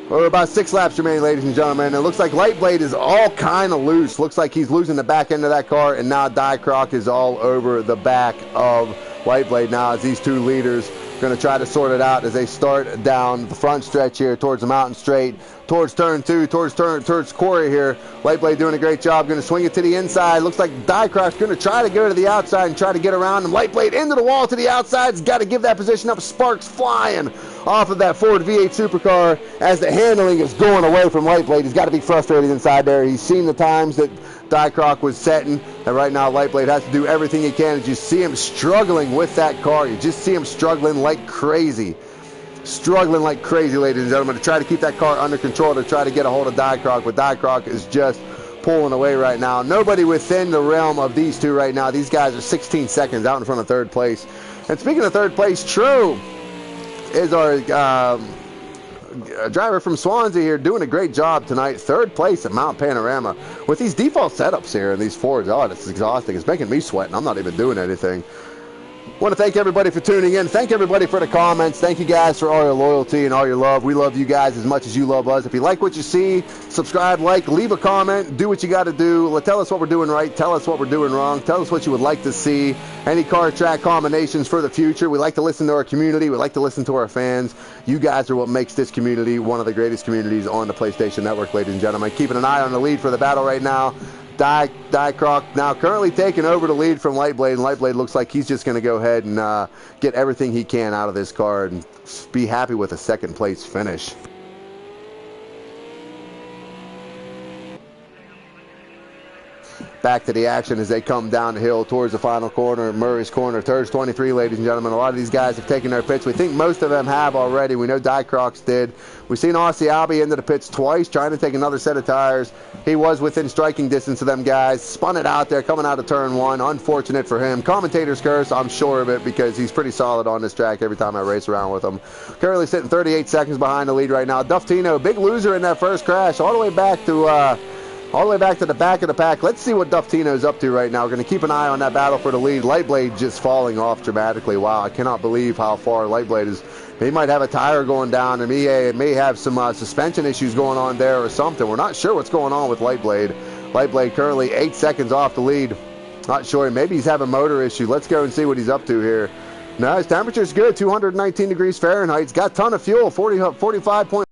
Well, about 6 laps remaining, ladies and gentlemen. It looks like light blade is all kind of loose. Looks like he's losing the back end of that car, and now Dicroc is all over the back of light blade now as these two leaders going to try to sort it out as they start down the front stretch here towards the mountain straight, towards turn 2, towards Corey here. Light blade doing a great job. Going to swing it to the inside. Looks like Dicroc's going to try to go to the outside and try to get around him. Light blade into the wall to the outside. He's got to give that position up. Sparks flying off of that Ford V8 supercar as the handling is going away from light blade. He's got to be frustrated inside there. He's seen the times that Dicroc was setting, and right now light blade has to do everything he can. As you see him struggling with that car, you just see him struggling like crazy, ladies and gentlemen, to try to keep that car under control, to try to get a hold of Dicroc, but Dicroc is just pulling away right now. Nobody within the realm of these two right now. These guys are 16 seconds out in front of third place. And speaking of third place, True is our driver from Swansea here, doing a great job tonight. Third place at Mount Panorama with these default setups here and these Fords. Oh, it's exhausting. It's making me sweat, and I'm not even doing anything. I want to thank everybody for tuning in. Thank everybody for the comments. Thank you guys for all your loyalty and all your love. We love you guys as much as you love us. If you like what you see, subscribe, leave a comment, do what you got to do. Tell us what we're doing right. Tell us what we're doing wrong. Tell us what you would like to see. Any car track combinations for the future. We like to listen to our community. We like to listen to our fans. You guys are what makes this community one of the greatest communities on the PlayStation Network, ladies and gentlemen. Keeping an eye on the lead for the battle right now. Dicroc now currently taking over the lead from light blade, and light blade looks like he's just going to go ahead and get everything he can out of this car and be happy with a second place finish. Back to the action as they come down the hill towards the final corner, Murray's Corner, turns 23, ladies and gentlemen. A lot of these guys have taken their pits. We think most of them have already. We know Dicrocs did. We've seen Aussie Albie into the pits twice, trying to take another set of tires. He was within striking distance of them guys. Spun it out there, coming out of turn 1. Unfortunate for him. Commentator's curse, I'm sure of it, because he's pretty solid on this track every time I race around with him. Currently sitting 38 seconds behind the lead right now. Duftino, big loser in that first crash, all the way back to the back of the pack. Let's see what Duftino's up to right now. We're going to keep an eye on that battle for the lead. Lightblade just falling off dramatically. Wow, I cannot believe how far Lightblade is. He might have a tire going down, and he may have some suspension issues going on there or something. We're not sure what's going on with Lightblade. Lightblade currently 8 seconds off the lead. Not sure. Maybe he's having a motor issue. Let's go and see what he's up to here. No, his temperature's good, 219 degrees Fahrenheit. He's got a ton of fuel, 45 point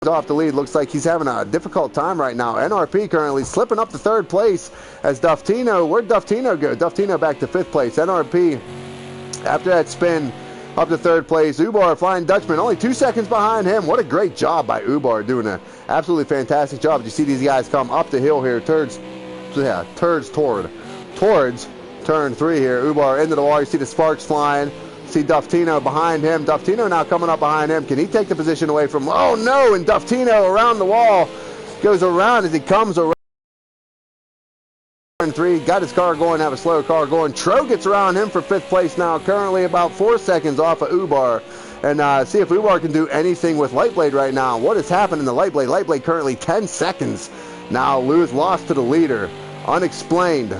off the lead. Looks like he's having a difficult time right now. NRP currently slipping up to third place as Duftino. Where'd Duftino go? Duftino back to fifth place. NRP, after that spin, up to third place. Ubar, Flying Dutchman, only 2 seconds behind him. What a great job by Ubar, doing an absolutely fantastic job. You see these guys come up the hill here, towards turn 3 here. Ubar into the wall. You see the sparks flying. See Duftino behind him. Duftino now coming up behind him. Can he take the position away from? Oh no! And Duftino around the wall, goes around as he comes around. Turn 3, got his car going, have a slow car going. Tro gets around him for fifth place now, currently about 4 seconds off of Ubar. And see if Ubar can do anything with Lightblade right now. What has happened in the Lightblade? Lightblade currently 10 seconds. Now lost to the leader. Unexplained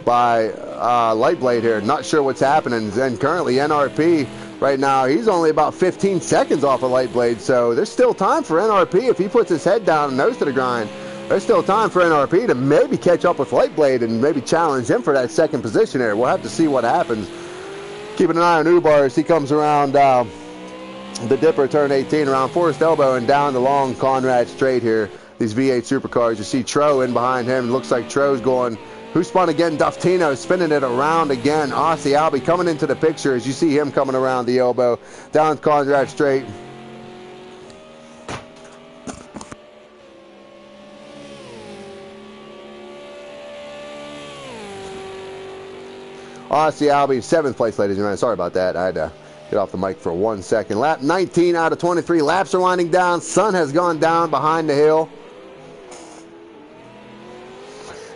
by Lightblade here. Not sure what's happening. And currently NRP right now, he's only about 15 seconds off of Lightblade. So there's still time for NRP if he puts his head down and nose to the grind. There's still time for NRP to maybe catch up with Lightblade and maybe challenge him for that second position there. We'll have to see what happens. Keeping an eye on Ubar as he comes around the Dipper, turn 18, around Forest Elbow and down the long Conrad straight here. These V8 supercars. You see Tro in behind him. Looks like Tro's going. Who spun again? Duftino spinning it around again. Aussie Albie coming into the picture as you see him coming around the elbow. Down Conrad straight. Aussie Albie, 7th place, ladies and gentlemen. Sorry about that. I had to get off the mic for 1 second. Lap 19 out of 23. Laps are winding down. Sun has gone down behind the hill.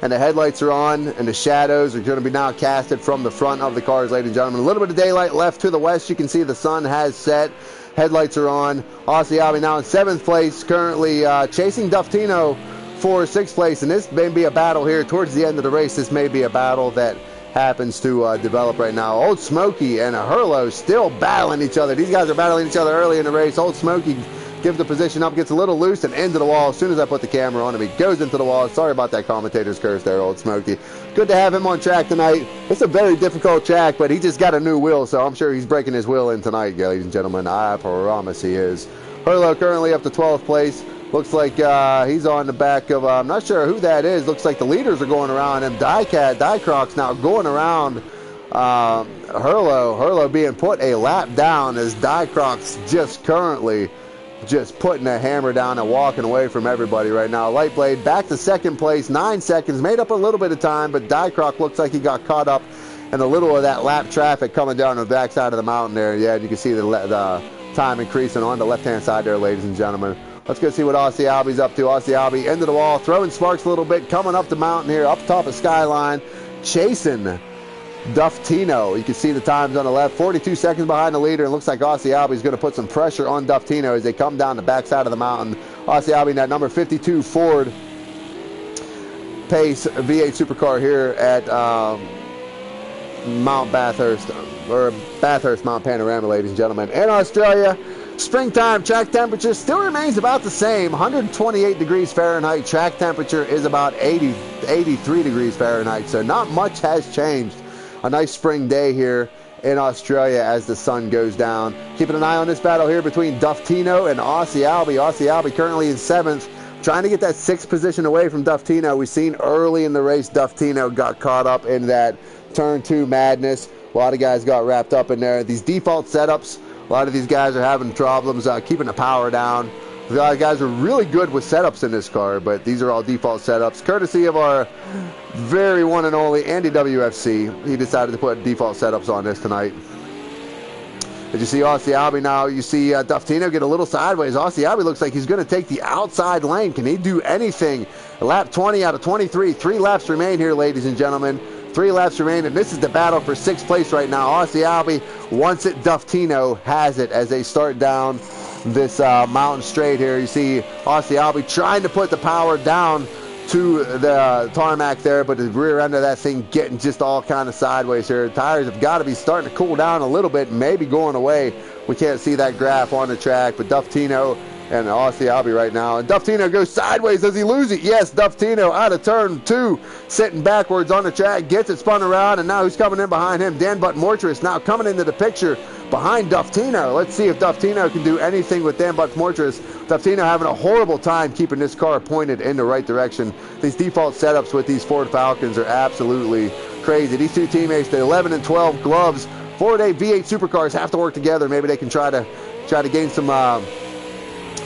And the headlights are on, and the shadows are going to be now casted from the front of the cars, ladies and gentlemen. A little bit of daylight left to the west. You can see the sun has set. Headlights are on. Aussie Albie now in 7th place, currently chasing Duftino for 6th place. And this may be a battle here towards the end of the race. This may be a battle that happens to develop right now. Old Smokey and Hurlo still battling each other. These guys are battling each other early in the race. Old Smokey gives the position up, gets a little loose and into the wall. As soon as I put the camera on him, he goes into the wall. Sorry about that commentator's curse there, Old Smokey. Good to have him on track tonight. It's a very difficult track, but he just got a new wheel, so I'm sure he's breaking his wheel in tonight, ladies and gentlemen. I promise he is. Hurlo currently up to 12th place. Looks like he's on the back of, I'm not sure who that is. Looks like the leaders are going around him. Dicroc's now going around Hurlo. Hurlo being put a lap down as Dicroc's just currently just putting a hammer down and walking away from everybody right now. Lightblade back to 2nd place, 9 seconds, made up a little bit of time, but Dicroc looks like he got caught up in a little of that lap traffic coming down the backside of the mountain there. Yeah, you can see the time increasing on the left-hand side there, ladies and gentlemen. Let's go see what Aussie Albie's up to. Aussie Albie into the wall, throwing sparks a little bit, coming up the mountain here, up top of Skyline, chasing Duftino. You can see the times on the left, 42 seconds behind the leader. It looks like Aussie Albie's going to put some pressure on Duftino as they come down the backside of the mountain. Aussie Albie in that number 52 Ford Pace V8 supercar here at Mount Bathurst, or Bathurst Mount Panorama, ladies and gentlemen. In Australia, springtime track temperature still remains about the same, 128 degrees Fahrenheit. Track temperature is about 83 degrees Fahrenheit, so not much has changed. A nice spring day here in Australia as the sun goes down. Keeping an eye on this battle here between Duftino and Aussie Albie. Aussie Albie currently in 7th, trying to get that 6th position away from Duftino. We've seen early in the race Duftino got caught up in that turn 2 madness. A lot of guys got wrapped up in there. These default setups, a lot of these guys are having problems keeping the power down. A lot of guys are really good with setups in this car, but these are all default setups. Courtesy of our very one and only Andy WFC. He decided to put default setups on this tonight. As you see Aussie Albie now, you see Duftino get a little sideways. Aussie Albie looks like he's going to take the outside lane. Can he do anything? Lap 20 out of 23. 3 laps remain here, ladies and gentlemen. 3 laps remain, and this is the battle for 6th place right now. Aussie Albie wants it. Duftino has it as they start down this mountain straight here. You see Aussie Albie trying to put the power down to the tarmac there, but the rear end of that thing getting just all kind of sideways here. The tires have got to be starting to cool down a little bit, maybe going away. We can't see that graph on the track, but Duftino and Aussie Albie right now. And Duftino goes sideways. Does he lose it? Yes, Duftino out of turn 2, sitting backwards on the track, gets it spun around, and now who's coming in behind him? Dan Butt Mortuus now coming into the picture behind Duftino. Let's see if Duftino can do anything with Dan Butt Mortuus. Duftino having a horrible time keeping this car pointed in the right direction. These default setups with these Ford Falcons are absolutely crazy. These two teammates, the 11 and 12 gloves, Ford-A V8 supercars have to work together. Maybe they can try to gain some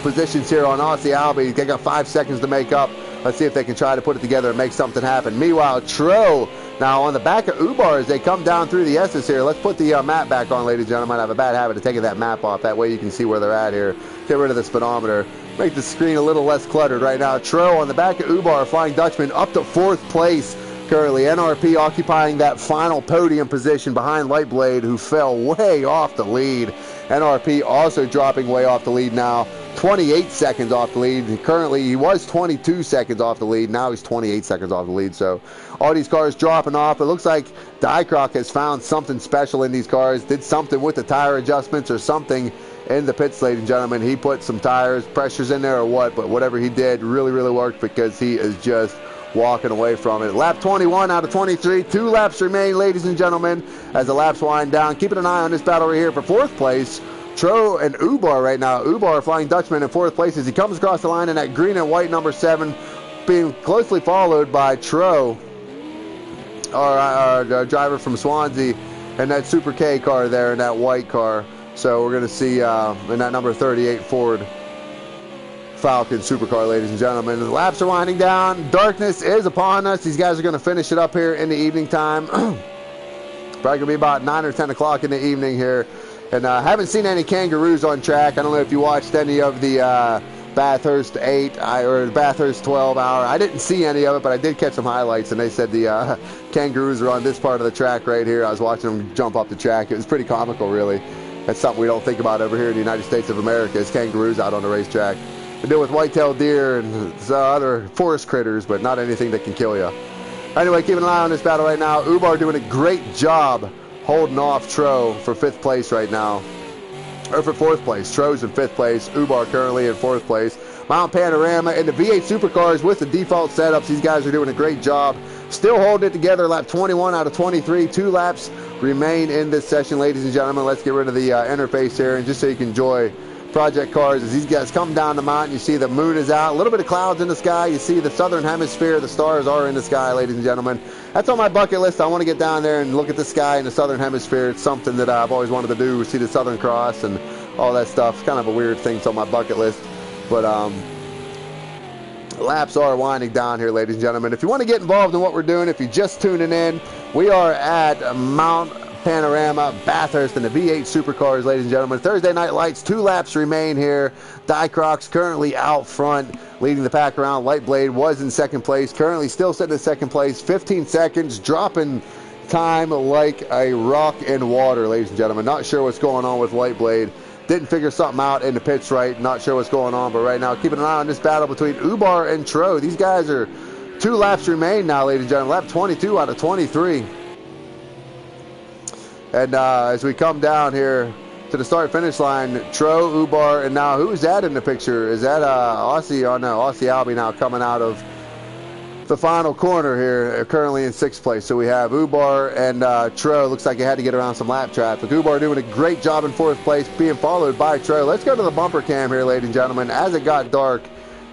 positions here on Aussie Albie. They got 5 seconds to make up. Let's see if they can try to put it together and make something happen. Meanwhile, Tro now on the back of Ubar as they come down through the S's here. Let's put the map back on, ladies and gentlemen. I have a bad habit of taking that map off. That way you can see where they're at here. Get rid of the speedometer. Make the screen a little less cluttered right now. Tro on the back of Ubar, Flying Dutchman, up to 4th place currently. NRP occupying that final podium position behind Lightblade, who fell way off the lead. NRP also dropping way off the lead now. 28 seconds off the lead. Currently, he was 22 seconds off the lead. Now he's 28 seconds off the lead. So all these cars dropping off. It looks like Dycroc has found something special in these cars. Did something with the tire adjustments or something in the pits, ladies and gentlemen. He put some tires, pressures in there or what, but whatever he did really, really worked because he is just walking away from it. Lap 21 out of 23. 2 laps remain, ladies and gentlemen, as the laps wind down. Keeping an eye on this battle right here for 4th place. Tro and Ubar right now. Ubar, Flying Dutchman, in 4th place as he comes across the line in that green and white number 7, being closely followed by Tro, our driver from Swansea, and that Super K car there in that white car. So we're going to see in that number 38 Ford Falcon supercar, ladies and gentlemen. The laps are winding down. Darkness is upon us. These guys are going to finish it up here in the evening time. Probably going to be about 9 or 10 o'clock in the evening here. And I haven't seen any kangaroos on track. I don't know if you watched any of the Bathurst 8 or Bathurst 12 hour. I didn't see any of it, but I did catch some highlights, and they said the kangaroos are on this part of the track right here. I was watching them jump up the track. It was pretty comical, really. That's something we don't think about over here in the United States of America, is kangaroos out on the racetrack. We deal with white-tailed deer and other forest critters, but not anything that can kill you. Anyway, keeping an eye on this battle right now. Ubar doing a great job holding off Tro for 5th place right now. Or for 4th place. Tro's in 5th place. Ubar currently in 4th place. Mount Panorama and the V8 supercars with the default setups. These guys are doing a great job. Still holding it together. Lap 21 out of 23. 2 laps remain in this session, ladies and gentlemen. Let's get rid of the interface here, and just so you can enjoy project cars as these guys come down the mountain. You see the moon is out, a little bit of clouds in the sky. You see the southern hemisphere, the stars are in the sky, ladies and gentlemen. That's on my bucket list. I want to get down there and look at the sky in the southern hemisphere. It's something that I've always wanted to do, see the Southern Cross and all that stuff. It's kind of a weird thing. It's on my bucket list, but laps are winding down here, ladies and gentlemen. If you want to get involved in what we're doing, if you're just tuning in, we are at Mount Panorama, Bathurst, and the V8 supercars, ladies and gentlemen. Thursday night lights, 2 laps remain here. Dycroc's currently out front, leading the pack around. Lightblade was in 2nd place, currently still sitting in 2nd place. 15 seconds, dropping time like a rock in water, ladies and gentlemen. Not sure what's going on with Lightblade. Didn't figure something out in the pits right. Not sure what's going on, but right now, keeping an eye on this battle between Ubar and Tro. These guys are 2 laps remain now, ladies and gentlemen. Lap 22 out of 23. And as we come down here to the start-finish line, Tro, Ubar, and now who's that in the picture? Is that Aussie? Oh no, Aussie Albie now coming out of the final corner here, currently in 6th place. So we have Ubar and Tro. Looks like he had to get around some lap traffic. Ubar doing a great job in 4th place, being followed by Tro. Let's go to the bumper cam here, ladies and gentlemen, as it got dark,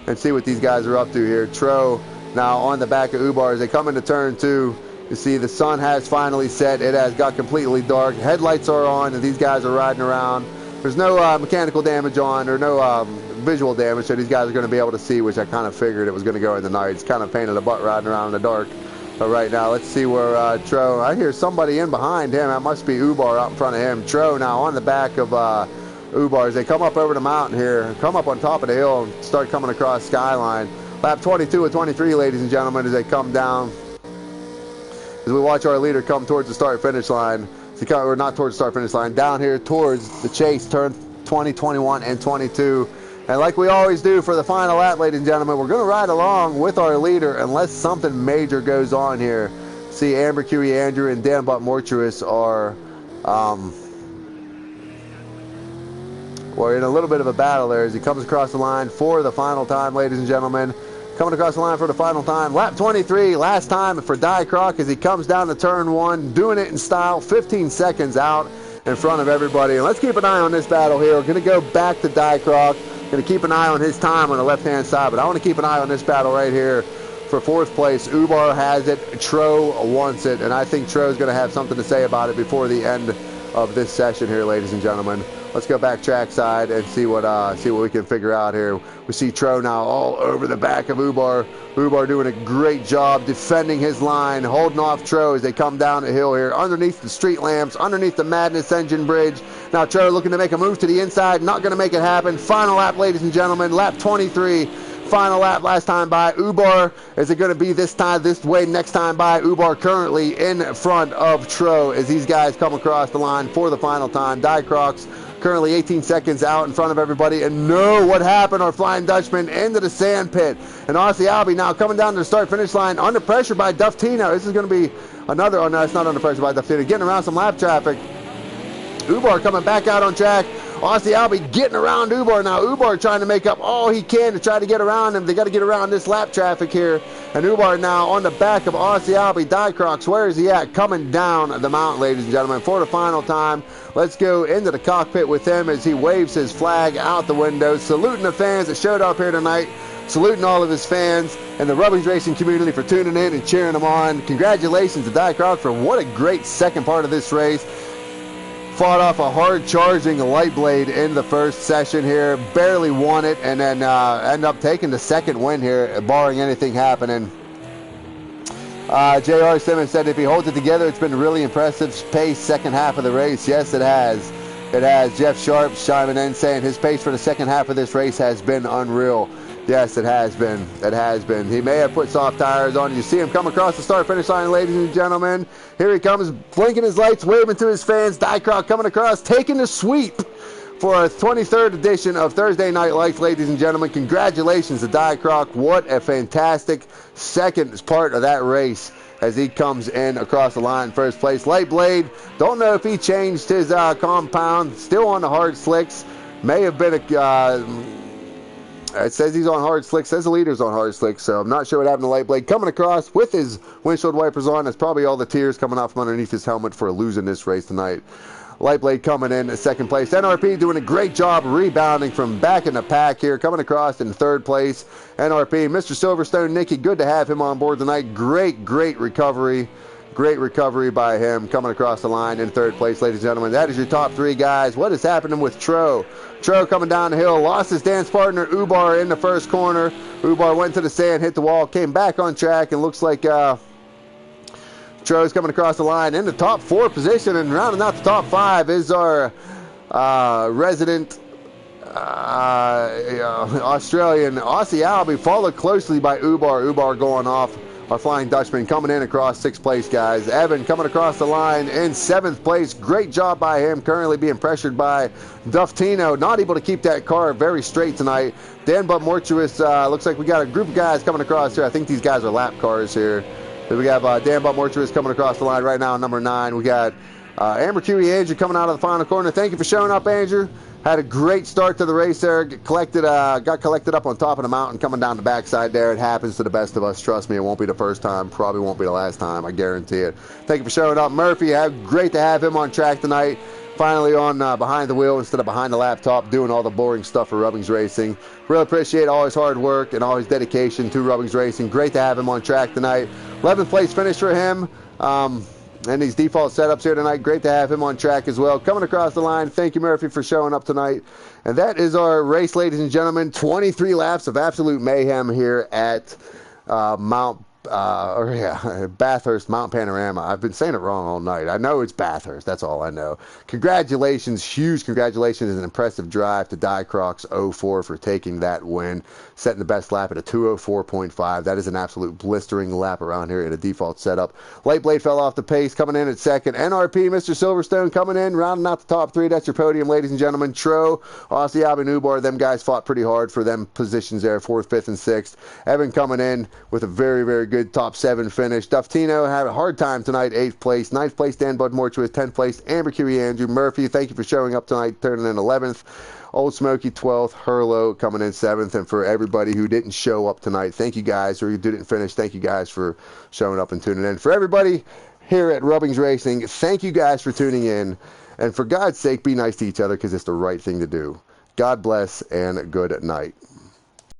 and see what these guys are up to here. Tro now on the back of Ubar as they come into turn 2. You see the sun has finally set. It has got completely dark. Headlights are on, and these guys are riding around. There's no mechanical damage on, or no visual damage, so these guys are going to be able to see, which I kind of figured it was going to go in the night. It's kind of pain in the butt riding around in the dark. But right now, let's see where Tro, I hear somebody in behind him. That must be Ubar out in front of him. Tro now on the back of Ubar as they come up over the mountain here, come up on top of the hill and start coming across Skyline. Lap 22 of 23, ladies and gentlemen, as they come down. As we watch our leader come towards the start-finish line, or not towards the start-finish line, down here towards the chase, turn 20, 21, and 22. And like we always do for the final lap, ladies and gentlemen, we're going to ride along with our leader unless something major goes on here. See, Amber Curie Andrew and Dan Butt Mortuus are we're in a little bit of a battle there as he comes across the line for the final time, ladies and gentlemen. Coming across the line for the final time. Lap 23, last time for Dycroc as he comes down to turn 1, doing it in style, 15 seconds out in front of everybody. And let's keep an eye on this battle here. We're going to go back to Dycroc. Going to keep an eye on his time on the left-hand side, but I want to keep an eye on this battle right here. For 4th place, Ubar has it, Tro wants it, and I think Tro's going to have something to say about it before the end of this session here, ladies and gentlemen. Let's go back trackside and see what we can figure out here. We see Tro now all over the back of Ubar. Ubar doing a great job defending his line, holding off Tro as they come down the hill here, underneath the street lamps, underneath the Madness Engine Bridge. Now Tro looking to make a move to the inside, not going to make it happen. Final lap, ladies and gentlemen, lap 23. Final lap last time by Ubar. Is it going to be this way next time by? Ubar currently in front of Tro as these guys come across the line for the final time. Dycroc's currently 18 seconds out in front of everybody. And no, what happened? Our Flying Dutchman into the sand pit. And Aussie Albie now coming down to the start-finish line under pressure by Duftino. This is going to be another, oh no, it's not under pressure by Duftino. Getting around some lap traffic. Ubar coming back out on track. Aussie Albie getting around Ubar now. Ubar trying to make up all he can to try to get around him. They got to get around this lap traffic here. And Ubar now on the back of Aussie Albie. Dycroc, where is he at? Coming down the mountain, ladies and gentlemen, for the final time. Let's go into the cockpit with him as he waves his flag out the window, saluting the fans that showed up here tonight, saluting all of his fans and the Rubbings Racing community for tuning in and cheering him on. Congratulations to Dycroc for what a great second part of this race. Fought off a hard-charging light blade in the first session here, barely won it, and then end up taking the second win here, barring anything happening. J.R. Simmons said if he holds it together, it's been a really impressive pace second half of the race. Yes, it has. It has. Jeff Sharp chiming in saying his pace for the second half of this race has been unreal. Yes, it has been. It has been. He may have put soft tires on. You see him come across the start-finish line, ladies and gentlemen. Here he comes, blinking his lights, waving to his fans. Dycroc coming across, taking the sweep for our 23rd edition of Thursday Night Lights, ladies and gentlemen. Congratulations to Dycroc. What a fantastic second part of that race as he comes in across the line in first place. Light blade, don't know if he changed his compound. Still on the hard slicks. May have been a... it says he's on hard slicks, says the leader's on hard slicks, so I'm not sure what happened to Light Blade. Coming across with his windshield wipers on, that's probably all the tears coming off from underneath his helmet for losing this race tonight. Light Blade coming in second place. NRP doing a great job rebounding from back in the pack here, coming across in third place. NRP, Mr. Silverstone, Nicky, good to have him on board tonight. Great recovery. Great recovery by him, coming across the line in third place, ladies and gentlemen. That is your top three guys. What is happening with Tro? Tro coming down the hill, lost his dance partner, Ubar, in the first corner. Ubar went to the sand, hit the wall, came back on track, and looks like Tro's coming across the line in the top 4 position, and rounding out the top 5 is our resident Australian Aussie Albie, followed closely by Ubar. Ubar going off. Our Flying Dutchman coming in across 6th place, guys. Evan coming across the line in 7th place. Great job by him, currently being pressured by Duftino. Not able to keep that car very straight tonight. Dan But Mortuous, looks like we got a group of guys coming across here. I think these guys are lap cars here. We have Dan But Mortuous coming across the line right now, number 9. We got Amber Curie Andrew coming out of the final corner. Thank you for showing up, Andrew. Had a great start to the race there. Got collected up on top of the mountain, coming down the backside there. It happens to the best of us. Trust me, it won't be the first time. Probably won't be the last time. I guarantee it. Thank you for showing up, Murphy. Great to have him on track tonight. Finally on behind the wheel instead of behind the laptop, doing all the boring stuff for Rubbings Racing. Really appreciate all his hard work and all his dedication to Rubbings Racing. Great to have him on track tonight. 11th place finish for him. And these default setups here tonight, great to have him on track as well. Coming across the line, thank you, Murphy, for showing up tonight. And that is our race, ladies and gentlemen. 23 laps of absolute mayhem here at Bathurst Mount Panorama. I've been saying it wrong all night. I know it's Bathurst. That's all I know. Congratulations, huge congratulations, and an impressive drive to Dycroc's 04 for taking that win, setting the best lap at a 204.5. That is an absolute blistering lap around here in a default setup. Light Blade fell off the pace, coming in at second. NRP, Mr. Silverstone, coming in, rounding out the top 3. That's your podium, ladies and gentlemen. Tro, Aussie Albie, Ubar, them guys fought pretty hard for them positions there, 4th, 5th, and 6th. Evan coming in with a very, very good good top 7 finish. Duftino had a hard time tonight, 8th place. 9th place, Dan Bud Morchwith, 10th place. Amber Curie, Andrew Murphy, thank you for showing up tonight, turning in 11th. Old Smoky, 12th. Hurlo coming in 7th. And for everybody who didn't show up tonight, thank you guys, or who didn't finish, thank you guys for showing up and tuning in. For everybody here at Rubbings Racing, thank you guys for tuning in. And for God's sake, be nice to each other, because it's the right thing to do. God bless and good night.